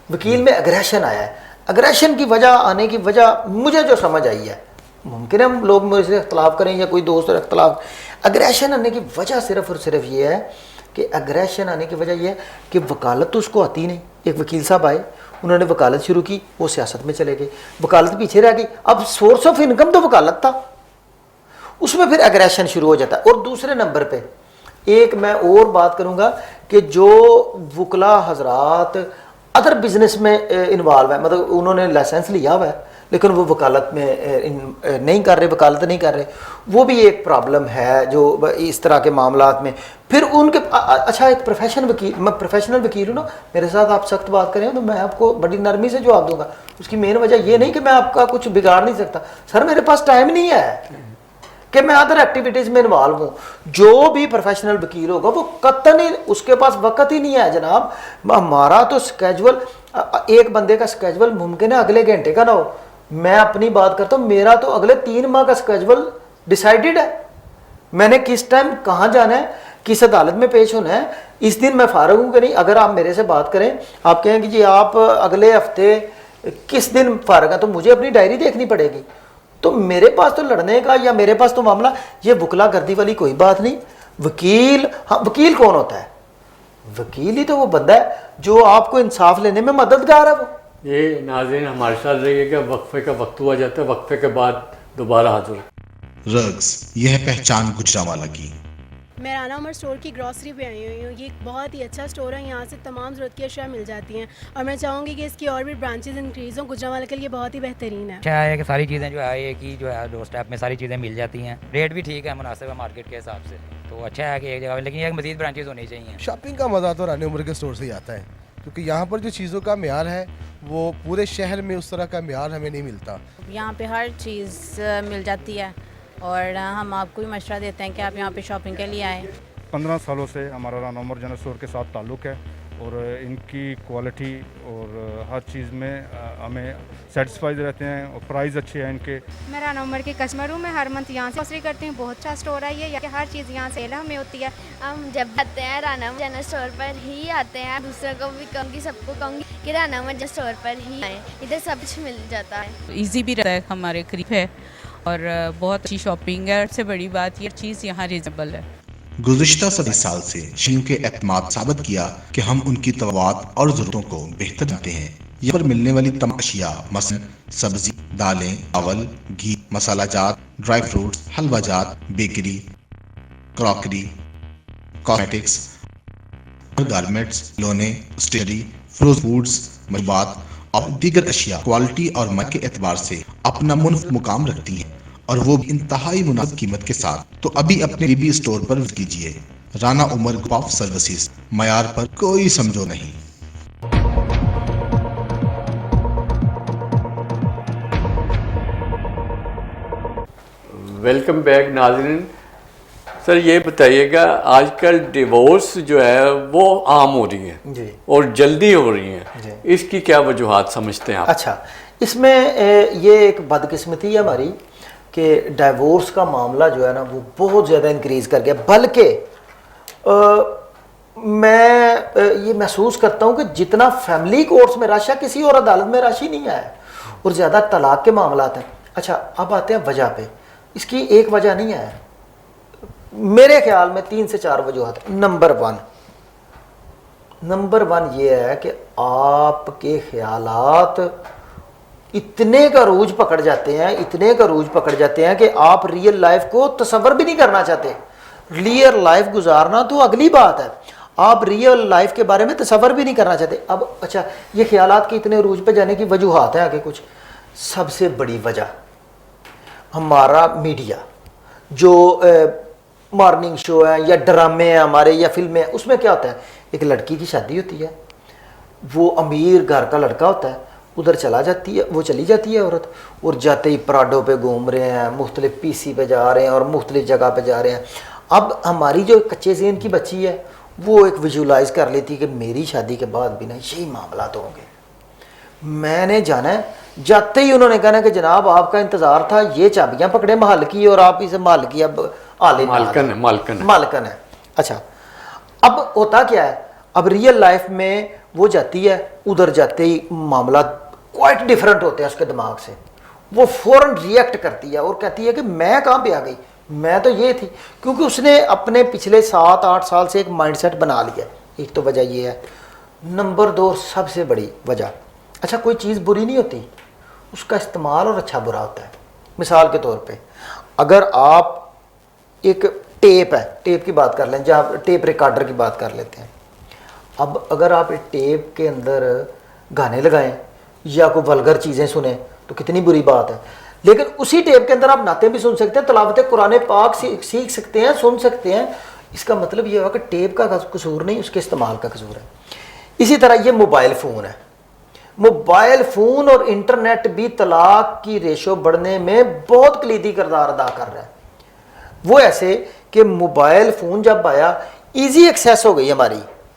B: वकील में अग्रेशन आया है। अग्रेशन की वजह आने की वजह मुझे जो समझ आई है, मुमकिन है लोग मुझसे इख्तलाफ करें या कोई दोस्त इख्तलाफ, अग्रेशन आने की वजह सिर्फ और सिर्फ ये है कि अग्रेशन आने की वजह यह है कि वकालत तो उसको आती नहीं। एक वकील साहब आए, उन्होंने वकालत शुरू की, वो सियासत में चले गए, वकालत पीछे रह गई। अब सोर्स ऑफ इनकम तो वकालत था, उसमें फिर एग्रेशन शुरू हो जाता है। और दूसरे नंबर पे एक मैं और बात करूंगा कि जो वकला हजरात अदर बिजनेस में इन्वॉल्व है, मतलब उन्होंने लाइसेंस लिया हुआ है लेकिन वो वकालत में नहीं कर रहे, वकालत नहीं कर रहे, वो भी एक प्रॉब्लम है जो इस तरह के मामलात में। फिर उनके अच्छा, एक प्रोफेशनल वकील हूँ ना, मेरे साथ आप सख्त बात करें तो मैं आपको बड़ी नरमी से जवाब दूंगा। उसकी मेन वजह ये नहीं कि मैं आपका कुछ बिगाड़ नहीं सकता, सर मेरे पास टाइम नहीं है कि मैं अदर एक्टिविटीज़ में इन्वॉल्व हूँ। जो भी प्रोफेशनल वकील होगा वो कतई नहीं, उसके पास वक्त ही नहीं है जनाब। हमारा तो स्केजुअल, एक बंदे का स्केजुअल मुमकिन है अगले घंटे का ना हो। मैं अपनी बात करता हूँ, मेरा तो अगले 3 माह का स्केजुअल डिसाइडेड है। मैंने किस टाइम कहाँ जाना है, किस अदालत में पेश होना है, इस दिन मैं फारग हूँ कि नहीं। अगर आप मेरे से बात करें, आप कहें कि जी आप अगले हफ्ते किस दिन फारग हैं, तो मुझे अपनी डायरी देखनी पड़ेगी। तो मेरे पास तो लड़ने का या मेरे पास तो मामला, ये वकला गर्दी वाली कोई बात नहीं। वकील, हाँ, वकील कौन होता है? वकील ही तो वो बंदा है जो आपको इंसाफ लेने में मददगार है। वो
A: ये नाज़रीन हमारे साथ रहिएगा, वक्फे का वक्त हुआ जाता है, वक्फे के बाद दोबारा हाजिर।
C: रग्स, यह पहचान गुजरांवाला की।
D: मैं राना उमर स्टोर की ग्रॉसरी पे आई हुई हूँ। ये एक बहुत ही अच्छा स्टोर है, यहाँ से तमाम ज़रूरत की अशिया मिल जाती हैं और मैं चाहूँगी कि इसकी और भी ब्रांचेज इंक्रीज़ हों। गुजरांवाला के लिए बहुत ही बेहतरीन है।
E: अच्छा है कि सारी चीज़ें जो है एक ही जो है डोर स्टेप में सारी चीज़ें मिल जाती हैं, रेट भी ठीक है, मुनासिब है मार्केट के हिसाब से। तो अच्छा है कि एक जगह, लेकिन एक मज़ीद ब्रांचेज होनी चाहिए।
F: शॉपिंग का मज़ा तो रानी उमर के स्टोर से ही आता है, क्योंकि यहाँ पर जो चीज़ों का म्यार है वो पूरे शहर में उस तरह का म्यार हमें नहीं मिलता।
G: यहाँ पे हर चीज़ मिल जाती है और हम आपको भी मशवरा देते हैं कि आप यहाँ पे शॉपिंग के लिए आएँ।
H: 15 सालों से हमारा राना उमर जनरल स्टोर के साथ ताल्लुक़ है और इनकी क्वालिटी और हर चीज़ में हमें सेटिस्फाइड रहते हैं और प्राइस अच्छे हैं इनके।
I: मैं राना उमर की कस्टमर हूँ, मैं हर मंथ यहाँ से ग्रोसरी करती हूँ। बहुत अच्छा स्टोर है ये, हर चीज़ यहाँ से हमें होती है।
J: हम जब आते हैं राना जनरल स्टोर पर ही आते हैं। दूसरों को भी कहूँगी, सबको कहूँगी कि राना जनरल स्टोर पर ही आएँ, इधर सब कुछ मिल जाता है।
K: ईजी भी रहता है, हमारे करीब है और बहुत अच्छी शॉपिंग है। सबसे बड़ी बात ये चीज़ यहाँ रीजनेबल है।
C: गुज़िश्ता 27 साल से शहरियों के एतमाद साबित किया कि हम उनकी तवक्कुआत और ज़रूरतों को बेहतर जानते हैं। यहाँ पर मिलने वाली तमाम अशिया मसलन सब्जी, दालें, चावल, घी, मसाला जात, ड्राई फ्रूट्स, हलवा जात, बेकरी, क्रॉकरी, कॉस्मेटिक्स, गारमेंट्स, खिलौने, स्टेशनरी, फ्रोज़न फूड्स, मशरूबात और दीगर अशिया क्वालिटी और मार्केट के एतबार से अपना मुनफरद मुकाम रखती हैं और वो भी इंतहाई मुनासिब कीमत के साथ। तो अभी अपने बीबी स्टोर पर विजिट कीजिए। Rana Umar group of services, मयार पर कोई समझो नहीं।
A: वेलकम बैक नाज़रीन। सर ये बताइएगा, आजकल डिवोर्स जो है वो आम हो रही है
B: जी
A: और जल्दी हो रही
B: जी।
A: हैं, इसकी क्या वजूहात समझते हैं आप?
B: अच्छा, इसमें ये एक बदकिस्मती है हमारी कि डाइवोर्स का मामला जो है ना वो बहुत ज़्यादा इंक्रीज़ कर गया। बल्कि मैं ये महसूस करता हूँ कि जितना फैमिली कोर्ट्स में रश है, किसी और अदालत में रश ही नहीं आया और ज़्यादा तलाक के मामला हैं। अच्छा, अब आते हैं वजह पे। इसकी एक वजह नहीं है, मेरे ख्याल में 3 से 4 वजूहत। नंबर वन ये है कि आपके ख्यालात इतने का रूज पकड़ जाते हैं कि आप रियल लाइफ को तसव्वुर भी नहीं करना चाहते। रियल लाइफ गुजारना तो अगली बात है, आप रियल लाइफ के बारे में तसव्वुर भी नहीं करना चाहते। अब अच्छा, ये ख्यालात के इतने रूज पे जाने की वजूहात हैं आगे कुछ। सबसे बड़ी वजह हमारा मीडिया, जो मॉर्निंग शो है या ड्रामे हैं हमारे या फिल्में हैं, उसमें क्या होता है, एक लड़की की शादी होती है, वो अमीर घर का लड़का होता है, उधर चली जाती है औरत, और जाते ही पराडों पे घूम रहे हैं, मुख्तलिफ पीसी पे जा रहे हैं और मुख्तलिफ जगह पे जा रहे हैं। अब हमारी जो कच्चे ज़हन की बच्ची है वो एक विजुलाइज कर लेती है कि मेरी शादी के बाद भी ना यही मामला तो होंगे, मैंने जाना है। जाते ही उन्होंने कहना कि जनाब आपका इंतज़ार था, ये चाबियाँ पकड़े महल की और आप इसे महल की अब मालकन है। अच्छा, अब होता क्या है, अब रियल लाइफ में वो जाती है, उधर जाते ही मामला क्वाइट डिफरेंट होते हैं उसके दिमाग से। वो फ़ौरन रिएक्ट करती है और कहती है कि मैं कहाँ पे आ गई, मैं तो ये थी, क्योंकि उसने अपने पिछले 7-8 साल से एक माइंडसेट बना लिया। एक तो वजह ये है। नंबर 2 सबसे बड़ी वजह, अच्छा कोई चीज़ बुरी नहीं होती, उसका इस्तेमाल और अच्छा बुरा होता है। मिसाल के तौर पे अगर आप एक टेप की बात कर लें, जहाँ टेप रिकॉर्डर की बात कर लेते हैं। अब अगर आप टेप के अंदर गाने लगाएं या कोई वल्गर चीज़ें सुने तो कितनी बुरी बात है, लेकिन उसी टेप के अंदर आप नाते भी सुन सकते हैं, तलावत कुरान पाक सीख सकते हैं, सुन सकते हैं। इसका मतलब ये हुआ कि टेप का कसूर नहीं, उसके इस्तेमाल का कसूर है। इसी तरह ये मोबाइल फ़ोन है, मोबाइल फ़ोन और इंटरनेट भी तलाक की रेशो बढ़ने में बहुत कलीदी किरदार अदा कर रहा है। वो ऐसे कि मोबाइल फ़ोन जब आया, इजी एक्सेस हो गई,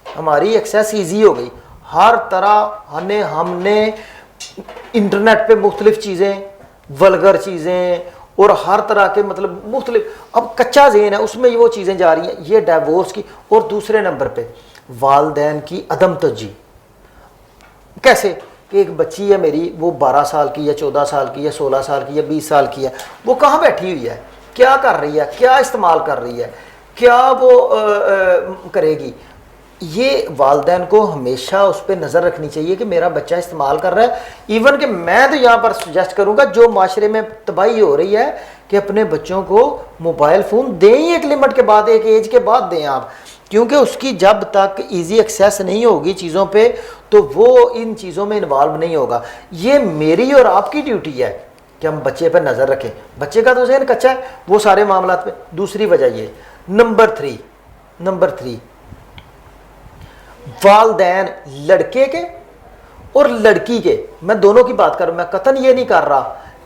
B: हमारी एक्सेस इजी हो गई। हर तरह हमने इंटरनेट पे मुख्तलिफ चीज़ें, वल्गर चीज़ें और हर तरह के मतलब मुख्तलिफ, अब कच्चा ज़हन है उसमें वो चीज़ें जा रही हैं। ये डाइवोर्स की। और दूसरे नंबर पे वालदैन की अदम तवज्जो। कैसे कि एक बच्ची है मेरी, वो 12 साल की या 14 साल की या 16 साल की या 20 साल की है, वो कहाँ बैठी हुई है, क्या कर रही है, क्या इस्तेमाल कर रही है, क्या वो करेगी। ये वालदैन को हमेशा उस पर नज़र रखनी चाहिए कि मेरा बच्चा इस्तेमाल कर रहा है। इवन कि मैं तो यहाँ पर सजेस्ट करूँगा, जो माशरे में तबाही हो रही है, कि अपने बच्चों को मोबाइल फ़ोन दें ही एक लिमिट के बाद, एक एज के बाद दें आप, क्योंकि उसकी जब तक इजी एक्सेस नहीं होगी चीज़ों पे तो वो इन चीज़ों में इन्वॉल्व नहीं होगा। ये मेरी और आपकी ड्यूटी है कि हम बच्चे पर नज़र रखें। बच्चे का तो जहन कच्चा है वो सारे मामला पे। दूसरी वजह ये, नंबर थ्री वालदैन लड़के के और लड़की के, मैं दोनों की बात कर रहा हूँ, मैं कतन ये नहीं कर रहा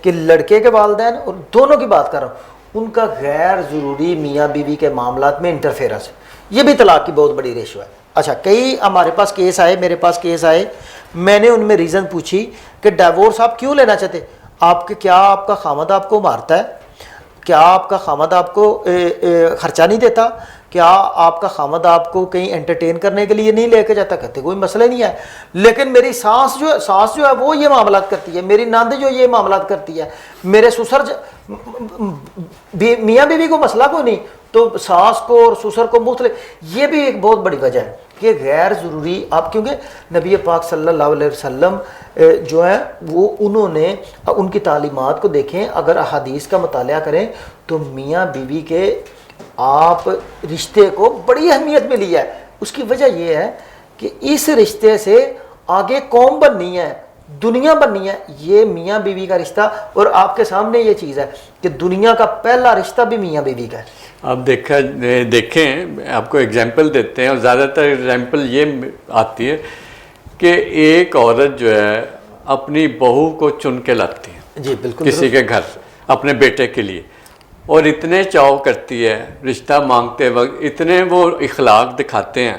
B: कि लड़के के वालदैन, और दोनों की बात कर रहा हूँ, उनका गैर ज़रूरी मियाँ बीवी के मामलात में इंटरफेरेंस, ये भी तलाक की बहुत बड़ी रेशो है। अच्छा, कई हमारे पास केस आए, मेरे पास केस आए, मैंने उनमें रीज़न पूछी कि डिवोर्स आप क्यों लेना चाहते, आपके क्या आपका खामद आपको मारता है, क्या आपका खामद आपको खर्चा नहीं देता, क्या आपका खामद आपको कहीं एंटरटेन करने के लिए नहीं लेके जाता, कहते कोई मसला नहीं है। लेकिन मेरी सास जो है वो ये मामलात करती है, मेरी नंद जो ये मामलात करती है, मेरे ससुर मियाँ बीवी को मसला कोई नहीं, तो सास को और ससुर को मुख्तलिफ, ये भी एक बहुत बड़ी वजह है कि गैर ज़रूरी आप, क्योंकि नबी पाक सल्लल्लाहु अलैहि वसल्लम जो है वो उन्होंने उनकी तालीमात को देखें, अगर अहादीस का मुताला करें तो मियाँ बीवी के आप रिश्ते को बड़ी अहमियत मिली है। उसकी वजह यह है कि इस रिश्ते से आगे कौम बननी है, दुनिया बननी है, ये मियाँ बीवी का रिश्ता। और आपके सामने ये चीज़ है कि दुनिया का पहला रिश्ता भी मियाँ बीवी का है।
A: आप देखें आपको एग्जांपल देते हैं, और ज़्यादातर एग्जांपल ये आती है कि एक औरत जो है अपनी बहू को चुन के लाती है
B: जी बिल्कुल
A: किसी के घर अपने बेटे के लिए, और इतने चाव करती है रिश्ता मांगते वक्त, इतने वो इखलाक दिखाते हैं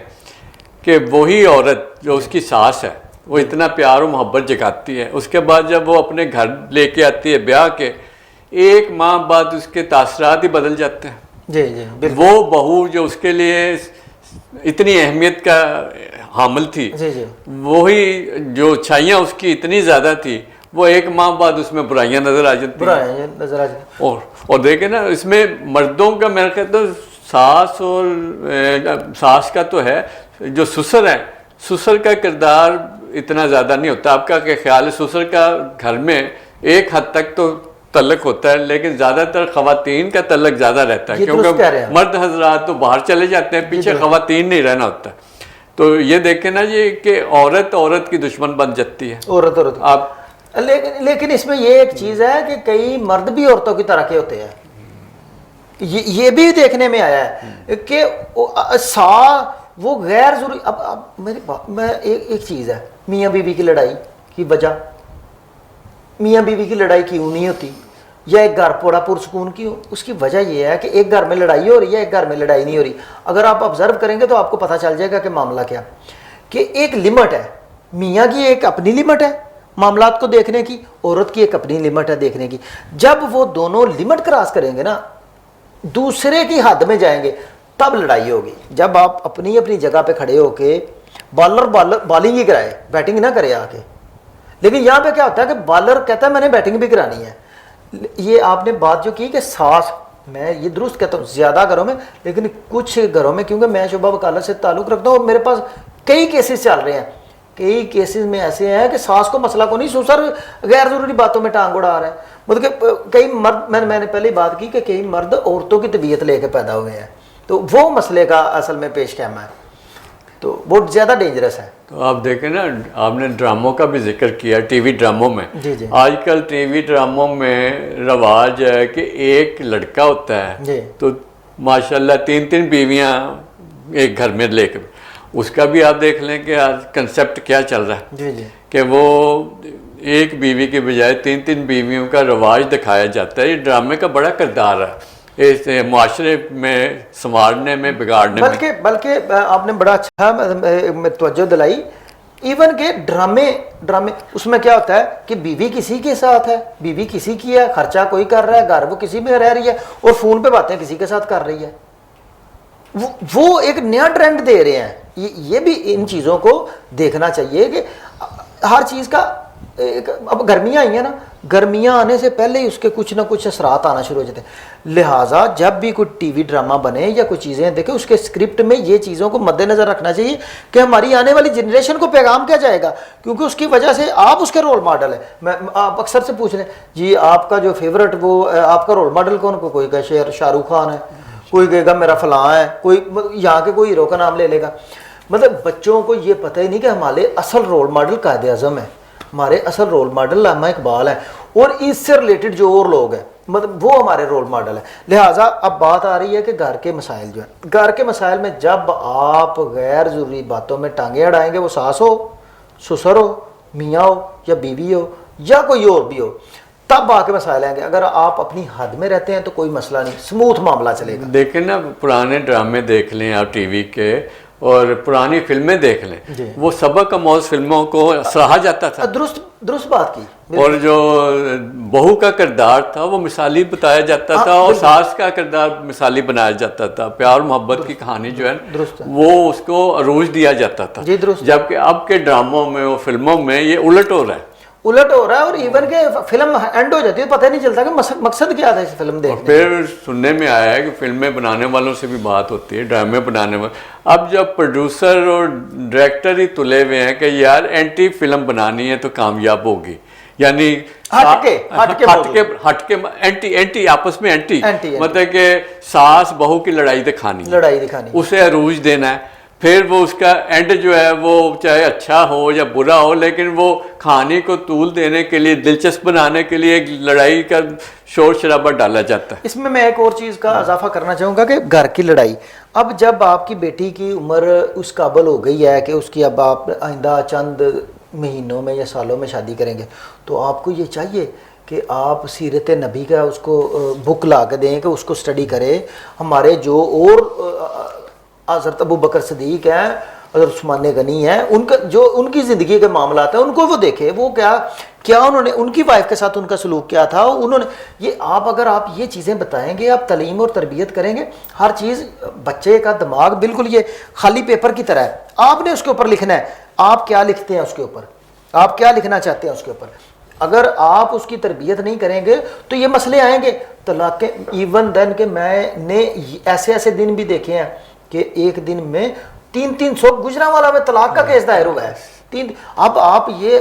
A: कि वही औरत जो उसकी सास है वो इतना प्यार और मोहब्बत जगाती है। उसके बाद जब वो अपने घर लेके आती है ब्याह के, एक माह बाद उसके तासरात ही बदल जाते हैं।
B: जी
A: वो बहू जो उसके लिए इतनी अहमियत का हामिल थी, वही जो अच्छाइयाँ उसकी इतनी ज़्यादा थी, वो एक माह बाद उसमें बुराइयाँ नज़र आ जाती। और देखें ना, इसमें मर्दों का मेरा कहता है सास और सास का तो है, जो ससुर है, ससुर का किरदार इतना ज़्यादा नहीं होता। आपका क्या ख्याल है? ससुर का घर में एक हद तक तो तल्लक होता है, लेकिन ज़्यादातर ख़वातीन का तल्लक ज़्यादा रहता है, क्योंकि मर्द हजरात तो बाहर चले जाते हैं, पीछे ख़वातीन नहीं रहना होता। तो ये देखें ना ये कि औरत की दुश्मन बन जाती है।
B: औरत
A: आप
B: लेकिन इसमें ये एक चीज़ है कि कई मर्द भी औरतों की तरह के होते हैं, ये भी देखने में आया है कि वो गैर जरूरी। अब मैं एक चीज़ है, मियाँ बीवी की लड़ाई की वजह, मियाँ बीवी की लड़ाई क्यों नहीं होती, या एक घर बड़ा पुरसकून क्यों? उसकी वजह यह है कि एक घर में लड़ाई हो रही है, एक घर में लड़ाई नहीं हो रही। अगर आप ऑब्जर्व करेंगे तो आपको पता चल जाएगा कि मामला क्या, कि एक लिमिट है, मियाँ की एक अपनी लिमिट है मामलात को देखने की, औरत की एक अपनी लिमिट है देखने की। जब वो दोनों लिमिट क्रॉस करेंगे ना, दूसरे की हद में जाएंगे, तब लड़ाई होगी। जब आप अपनी अपनी जगह पे खड़े होके बॉलर बॉलिंग ही कराए, बैटिंग ना करे आके। लेकिन यहाँ पे क्या होता है कि बॉलर कहता है मैंने बैटिंग भी करानी है। ये आपने बात जो की कि सास, मैं ये दुरुस्त कहता हूँ ज़्यादा घरों में, लेकिन कुछ घरों में, क्योंकि मैं शुबा वकालत से ताल्लुक़ रखता हूँ और मेरे पास कई केसेस चल रहे हैं, कई केसेस में ऐसे हैं कि सास को मसला को नहीं, ससुर गैर ज़रूरी बातों में टांग उड़ा रहा है। मतलब कि कई मर्द, मैंने पहले ही बात की कि कई मर्द औरतों की तबीयत लेके पैदा हुए हैं, तो वो मसले का असल में पेश ख्यामा है, तो बहुत ज़्यादा डेंजरस है।
A: तो आप देखें ना, आपने ड्रामों का भी जिक्र किया, टीवी ड्रामों में।
B: जी।
A: आजकल टीवी ड्रामों में रवाज है कि एक लड़का होता है तो माशाल्लाह 3-3 बीवियां एक घर में लेकर, उसका भी आप देख लें कि आज कंसेप्ट क्या चल रहा है।
B: जी।
A: कि वो एक बीवी के बजाय 3-3 बीवियों का रवाज दिखाया जाता है। ये ड्रामे का बड़ा किरदार है इस माशरे में संवारने में, बिगाड़ने में।
B: बल्कि आपने बड़ा अच्छा तवज्जो दिलाई। इवन के ड्रामे उसमें क्या होता है कि बीवी किसी के साथ है, बीवी किसी की है, खर्चा कोई कर रहा है, घर वो किसी में रह रही है, और फ़ोन पे बातें किसी के साथ कर रही है। वो एक नया ट्रेंड दे रहे हैं। ये भी इन चीज़ों को देखना चाहिए कि हर चीज़ का अब गर्मियाँ आई हैं ना, गर्मियाँ आने से पहले ही उसके कुछ ना कुछ असरात आना शुरू हो जाते हैं। लिहाजा जब भी कोई टीवी ड्रामा बने या कोई चीज़ें देखें, उसके स्क्रिप्ट में ये चीज़ों को मद्देनज़र रखना चाहिए कि हमारी आने वाली जनरेशन को पैगाम क्या जाएगा, क्योंकि उसकी वजह से आप उसके रोल मॉडल है। मैं आप अक्सर से पूछ लें जी आपका जो फेवरेट वो आपका रोल मॉडल कौन, कोई कहेगा शाहरुख खान है, कोई कहेगा मेरा फलां है, कोई यहाँ के कोई हीरो का नाम ले लेगा। मतलब बच्चों को ये पता ही नहीं कि हमारे असल रोल मॉडल कायदे आज़म है, हमारे असल रोल मॉडल अल्लामा इकबाल है, और इससे रिलेटेड जो और लोग हैं मतलब वो हमारे रोल मॉडल है। लिहाजा अब बात आ रही है कि घर के मसाइल जो है, घर के मसाइल में जब आप गैर ज़रूरी बातों में टांगे अड़ाएंगे, वो सास हो, ससुर हो, मियाँ हो या बीवी हो या कोई और भी हो, तब आके मसाइल आएंगे। अगर आप अपनी हद में रहते हैं तो कोई मसला नहीं, स्मूथ मामला चलेगा।
A: देखें ना, पुराने ड्रामे देख लें आप टीवी के, और पुरानी फिल्में देख लें, वो सबक आमोज़ फिल्मों को सराहा जाता था।
B: दुरुस्त बात की।
A: और जो बहू का किरदार था वो मिसाली बताया जाता था, और सास का किरदार मिसाली बनाया जाता था। प्यार मोहब्बत की कहानी जो है वो उसको अरूज दिया जाता था। जबकि अब के ड्रामों में और फिल्मों में ये उलट हो रहा है,
B: और इवन के फिल्म एंड हो जाती है, पता नहीं चलता कि मकसद क्या था इस फिल्म देखने।
A: फिर सुनने में आया है कि फिल्में बनाने वालों से भी बात होती है, ड्रामे बनाने वाले। अब जब प्रोड्यूसर और डायरेक्टर ही तुले हुए हैं कि यार एंटी फिल्म बनानी है तो कामयाब होगी, यानी हटके एंटी आपस में एंटी मतलब कि सास बहू की लड़ाई दिखानी, उसे अरूज देना है। फिर वो उसका एंड जो है वो चाहे अच्छा हो या बुरा हो, लेकिन वो कहानी को तूल देने के लिए, दिलचस्प बनाने के लिए एक लड़ाई का शोर शराबा डाला जाता है।
B: इसमें मैं एक और चीज़ का इजाफा करना चाहूँगा कि घर की लड़ाई। अब जब आपकी बेटी की उम्र उस काबिल हो गई है कि उसकी अब आप आइंदा चंद महीनों में या सालों में शादी करेंगे, तो आपको ये चाहिए कि आप सीरत नबी का उसको बुक ला के दें कि उसको स्टडी करे। हमारे जो और हज़रत अबू बकर सदीक हैं, हज़रत उस्मान गनी हैं, उनका जो उनकी ज़िंदगी के मामलात हैं उनको वो देखे, वो क्या उन्होंने उनकी वाइफ के साथ उनका सलूक क्या था, उन्होंने ये अगर आप ये चीज़ें बताएंगे, आप तालीम और तरबियत करेंगे, हर चीज़ बच्चे का दिमाग बिल्कुल ये खाली पेपर की तरह है, आपने उसके ऊपर लिखना है, आप क्या लिखते हैं उसके ऊपर, आप क्या लिखना चाहते हैं उसके ऊपर। अगर आप उसकी तरबियत नहीं करेंगे तो ये मसले आएंगे। तलाक के इवन देन के मैंने ऐसे दिन भी देखे हैं कि एक दिन में 300 गुजरांवाला में तलाक का केस दायर हुआ है। अब आप ये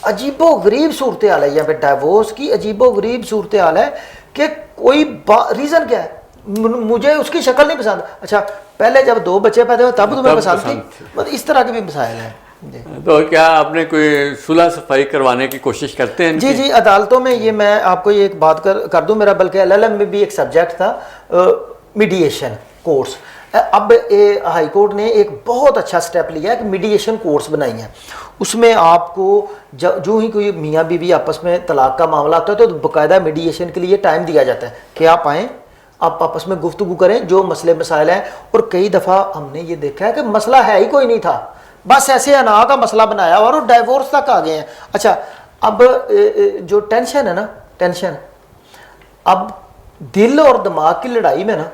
B: अजीबो गरीब सूरत हाल है, यहाँ पे डाइवोर्स की अजीबो गरीब सूरत हाल है कि कोई रीज़न क्या है, मुझे उसकी शक्ल नहीं पसंद। अच्छा पहले जब 2 बच्चे पैदा हुए तब तुम्हें पसंद थी, मतलब इस तरह के भी मसाइल हैं।
A: तो क्या आपने कोई सुलह सफाई करवाने की कोशिश करते हैं?
B: जी अदालतों में ये मैं आपको ये एक बात कर दूं, मेरा बल्कि LLM में भी एक सब्जेक्ट था मीडिएशन कोर्स। अब हाई कोर्ट ने एक बहुत अच्छा स्टेप लिया है कि मीडिएशन कोर्स बनाई है। उसमें आपको जो ही कोई मियाँ बीवी आपस में तलाक का मामला आता है तो बाकायदा मीडिएशन के लिए टाइम दिया जाता है कि आप आएँ, आप आपस में गुफ्तगू करें जो मसले मसाइल हैं। और कई दफ़ा हमने ये देखा है कि मसला है ही कोई नहीं था, बस ऐसे अना का मसला बनाया और डाइवोर्स तक आ गए हैं। अच्छा अब जो टेंशन है ना, टेंशन अब दिल और दिमाग की लड़ाई में ना,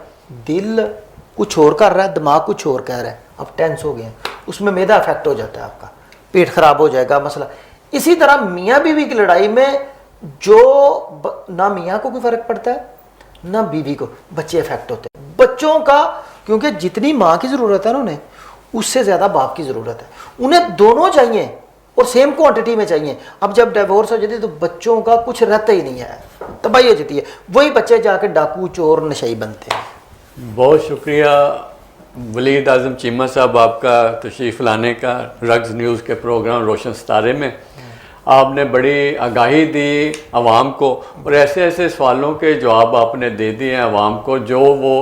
B: दिल कुछ और कर रहा है, दिमाग कुछ और कह रहा है, अब टेंस हो गए हैं, उसमें मैदा इफेक्ट हो जाता है, आपका पेट खराब हो जाएगा मसला। इसी तरह मियाँ बीवी की लड़ाई में जो ना मियाँ को कोई फर्क पड़ता है ना बीवी को, बच्चे इफेक्ट होते हैं बच्चों का, क्योंकि जितनी माँ की ज़रूरत है ना उन्हें, उससे ज़्यादा बाप की ज़रूरत है। उन्हें दोनों चाहिए और सेम क्वांटिटी में चाहिए। अब जब डिवोर्स हो जाती है तो बच्चों का कुछ रहता ही नहीं है, तबाही हो जाती है, वही बच्चे जाके डाकू चोर नशई बनते हैं।
A: बहुत शुक्रिया वलीद आज़म चीमा साहब आपका तशरीफ़ लाने का रग्स न्यूज़ के प्रोग्राम रोशन सितारे में। आपने बड़ी आगाही दी आवाम को और ऐसे ऐसे सवालों के जवाब आपने दे दिए हैं आवाम को जो वो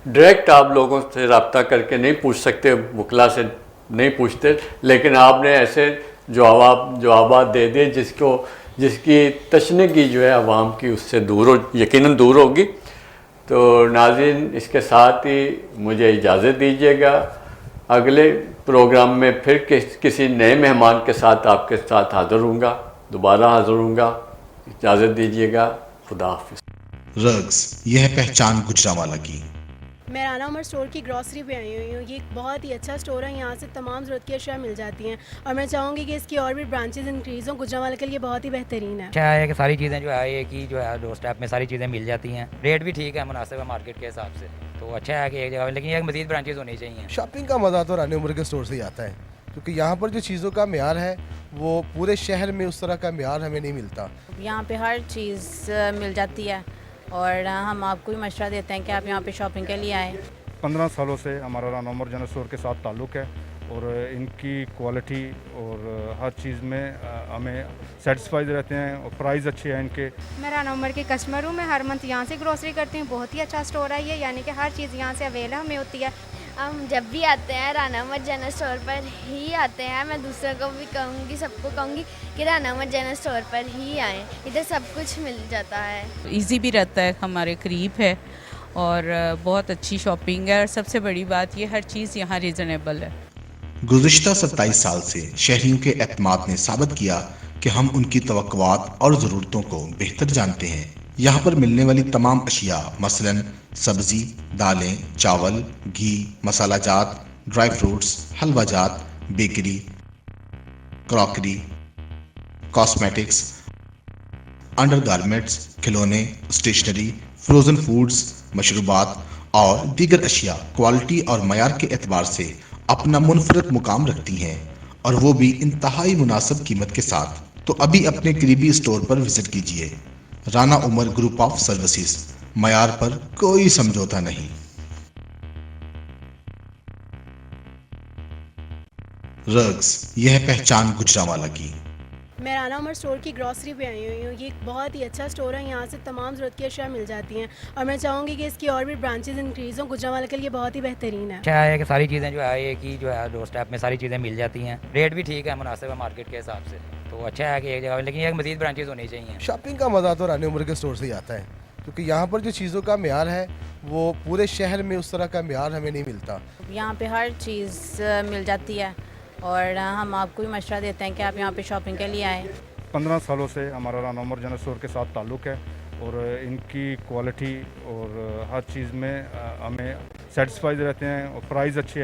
A: डायरेक्ट आप लोगों से रब्ता करके नहीं पूछ सकते, वकला से नहीं पूछते, लेकिन आपने ऐसे जवाब दे दिए जिसकी तशनगी जो है आवाम की उससे यकीनन दूर होगी। तो नाज़रीन इसके साथ ही मुझे इजाज़त दीजिएगा, अगले प्रोग्राम में फिर किसी नए मेहमान के साथ आपके साथ दोबारा हाज़िर होऊंगा। इजाज़त दीजिएगा, खुदा हाफिज़।
C: रग्स, यह पहचान गुजरांवाला की।
D: मैं राना उमर स्टोर की ग्रॉसरी पे आई हुई हूँ। ये एक बहुत ही अच्छा स्टोर है, यहाँ से तमाम ज़रूरत की अशिया मिल जाती हैं और मैं चाहूँगी कि इसकी और भी ब्रांचेज इंक्रीज़ हों। गुजरांवाला के लिए बहुत ही बेहतरीन है।
E: अच्छा है कि सारी चीज़ें जो है एक ही जो है डोर स्टेप में सारी चीज़ें मिल जाती हैं। रेट भी ठीक है, मुनासिब है मार्केट के हिसाब से। तो अच्छा है कि एक जगह, लेकिन एक मज़ीद ब्रांचेज होनी चाहिए।
F: शॉपिंग का मज़ा तो रानी उमर के स्टोर से ही आता है, क्योंकि यहाँ पर जो चीज़ों का म्यार है वो पूरे शहर में उस तरह का म्यार हमें नहीं मिलता।
G: यहाँ पे हर चीज़ मिल जाती है और हम आपको भी मशवरा देते हैं कि आप यहाँ पे शॉपिंग के लिए आएँ।
H: 15 सालों से हमारा राना उमर जनरल स्टोर के साथ ताल्लुक़ है और इनकी क्वालिटी और हर चीज़ में हमें सेटिस्फाइड रहते हैं और प्राइस अच्छे हैं इनके।
I: मैं राना उमर की कस्टमर हूँ, मैं हर मंथ यहाँ से ग्रोसरी करती हूँ। बहुत ही अच्छा स्टोर है ये, यानी कि हर चीज़ यहाँ से अवेलेबल हमें होती है।
J: हम जब भी आते हैं राना उमर जनरल स्टोर पर ही आते हैं। मैं दूसरों को भी कहूँगी, सबको कहूँगी कि राना उमर जनरल स्टोर पर ही आएँ, इधर सब कुछ मिल जाता है।
K: इजी भी रहता है, हमारे करीब है और बहुत अच्छी शॉपिंग है और सबसे बड़ी बात ये हर चीज़ यहाँ रीज़नेबल है।
C: गुज़िश्ता 27 साल से शहरियों के एतमाद ने साबित किया कि हम उनकी तवक्कुआत और ज़रूरतों को बेहतर जानते हैं। यहाँ पर मिलने वाली तमाम अशिया मसलन सब्ज़ी, दालें, चावल, घी, मसाला जात, ड्राई फ्रूट्स, हलवा जात, बेकरी, क्रॉकरी, कॉस्मेटिक्स, अंडरगारमेंट्स, खिलौने, स्टेशनरी, फ्रोज़न फूड्स, मशरूबात और दीगर अशिया क्वालिटी और मयार के एतबार से अपना मुनफरद मुकाम रखती हैं और वो भी इंतहाई मुनासिब कीमत के साथ। तो अभी अपने करीबी स्टोर पर विजिट कीजिए। Rana Umar group of services, मयार पर कोई समझौता नहीं। रग्स, यह पहचान गुजरांवाला की।
D: मैं राना उमर स्टोर की ग्रॉसरी पे आई हुई हूँ। ये एक बहुत ही अच्छा स्टोर है, यहाँ से तमाम ज़रूरत की अशिया मिल जाती हैं और मैं चाहूँगी कि इसकी और भी ब्रांचेज इंक्रीज़ हों। गुजरांवाला के लिए बहुत ही बेहतरीन है।
E: अच्छा है कि सारी चीज़ें जो है एक ही जो है डोर स्टेप में सारी चीज़ें मिल जाती हैं। रेट भी ठीक है, मुनासिब है मार्केट के हिसाब से। तो अच्छा है कि एक जगह, लेकिन एक मज़ीद ब्रांचेज होनी चाहिए।
F: शॉपिंग का मज़ा तो रानी उमर के स्टोर से ही आता है, क्योंकि यहाँ पर जो चीज़ों का म्यार है वो पूरे शहर में उस तरह का म्यार हमें नहीं मिलता।
G: यहाँ पे हर चीज़ मिल जाती है और हम आपको भी मशवरा देते हैं कि आप यहाँ पे शॉपिंग के लिए आएँ।
H: 15 सालों से हमारा राना उमर जनरल स्टोर के साथ ताल्लुक़ है और इनकी क्वालिटी और हर चीज़ में हमें सेटिस्फाइड रहते हैं और प्राइस अच्छे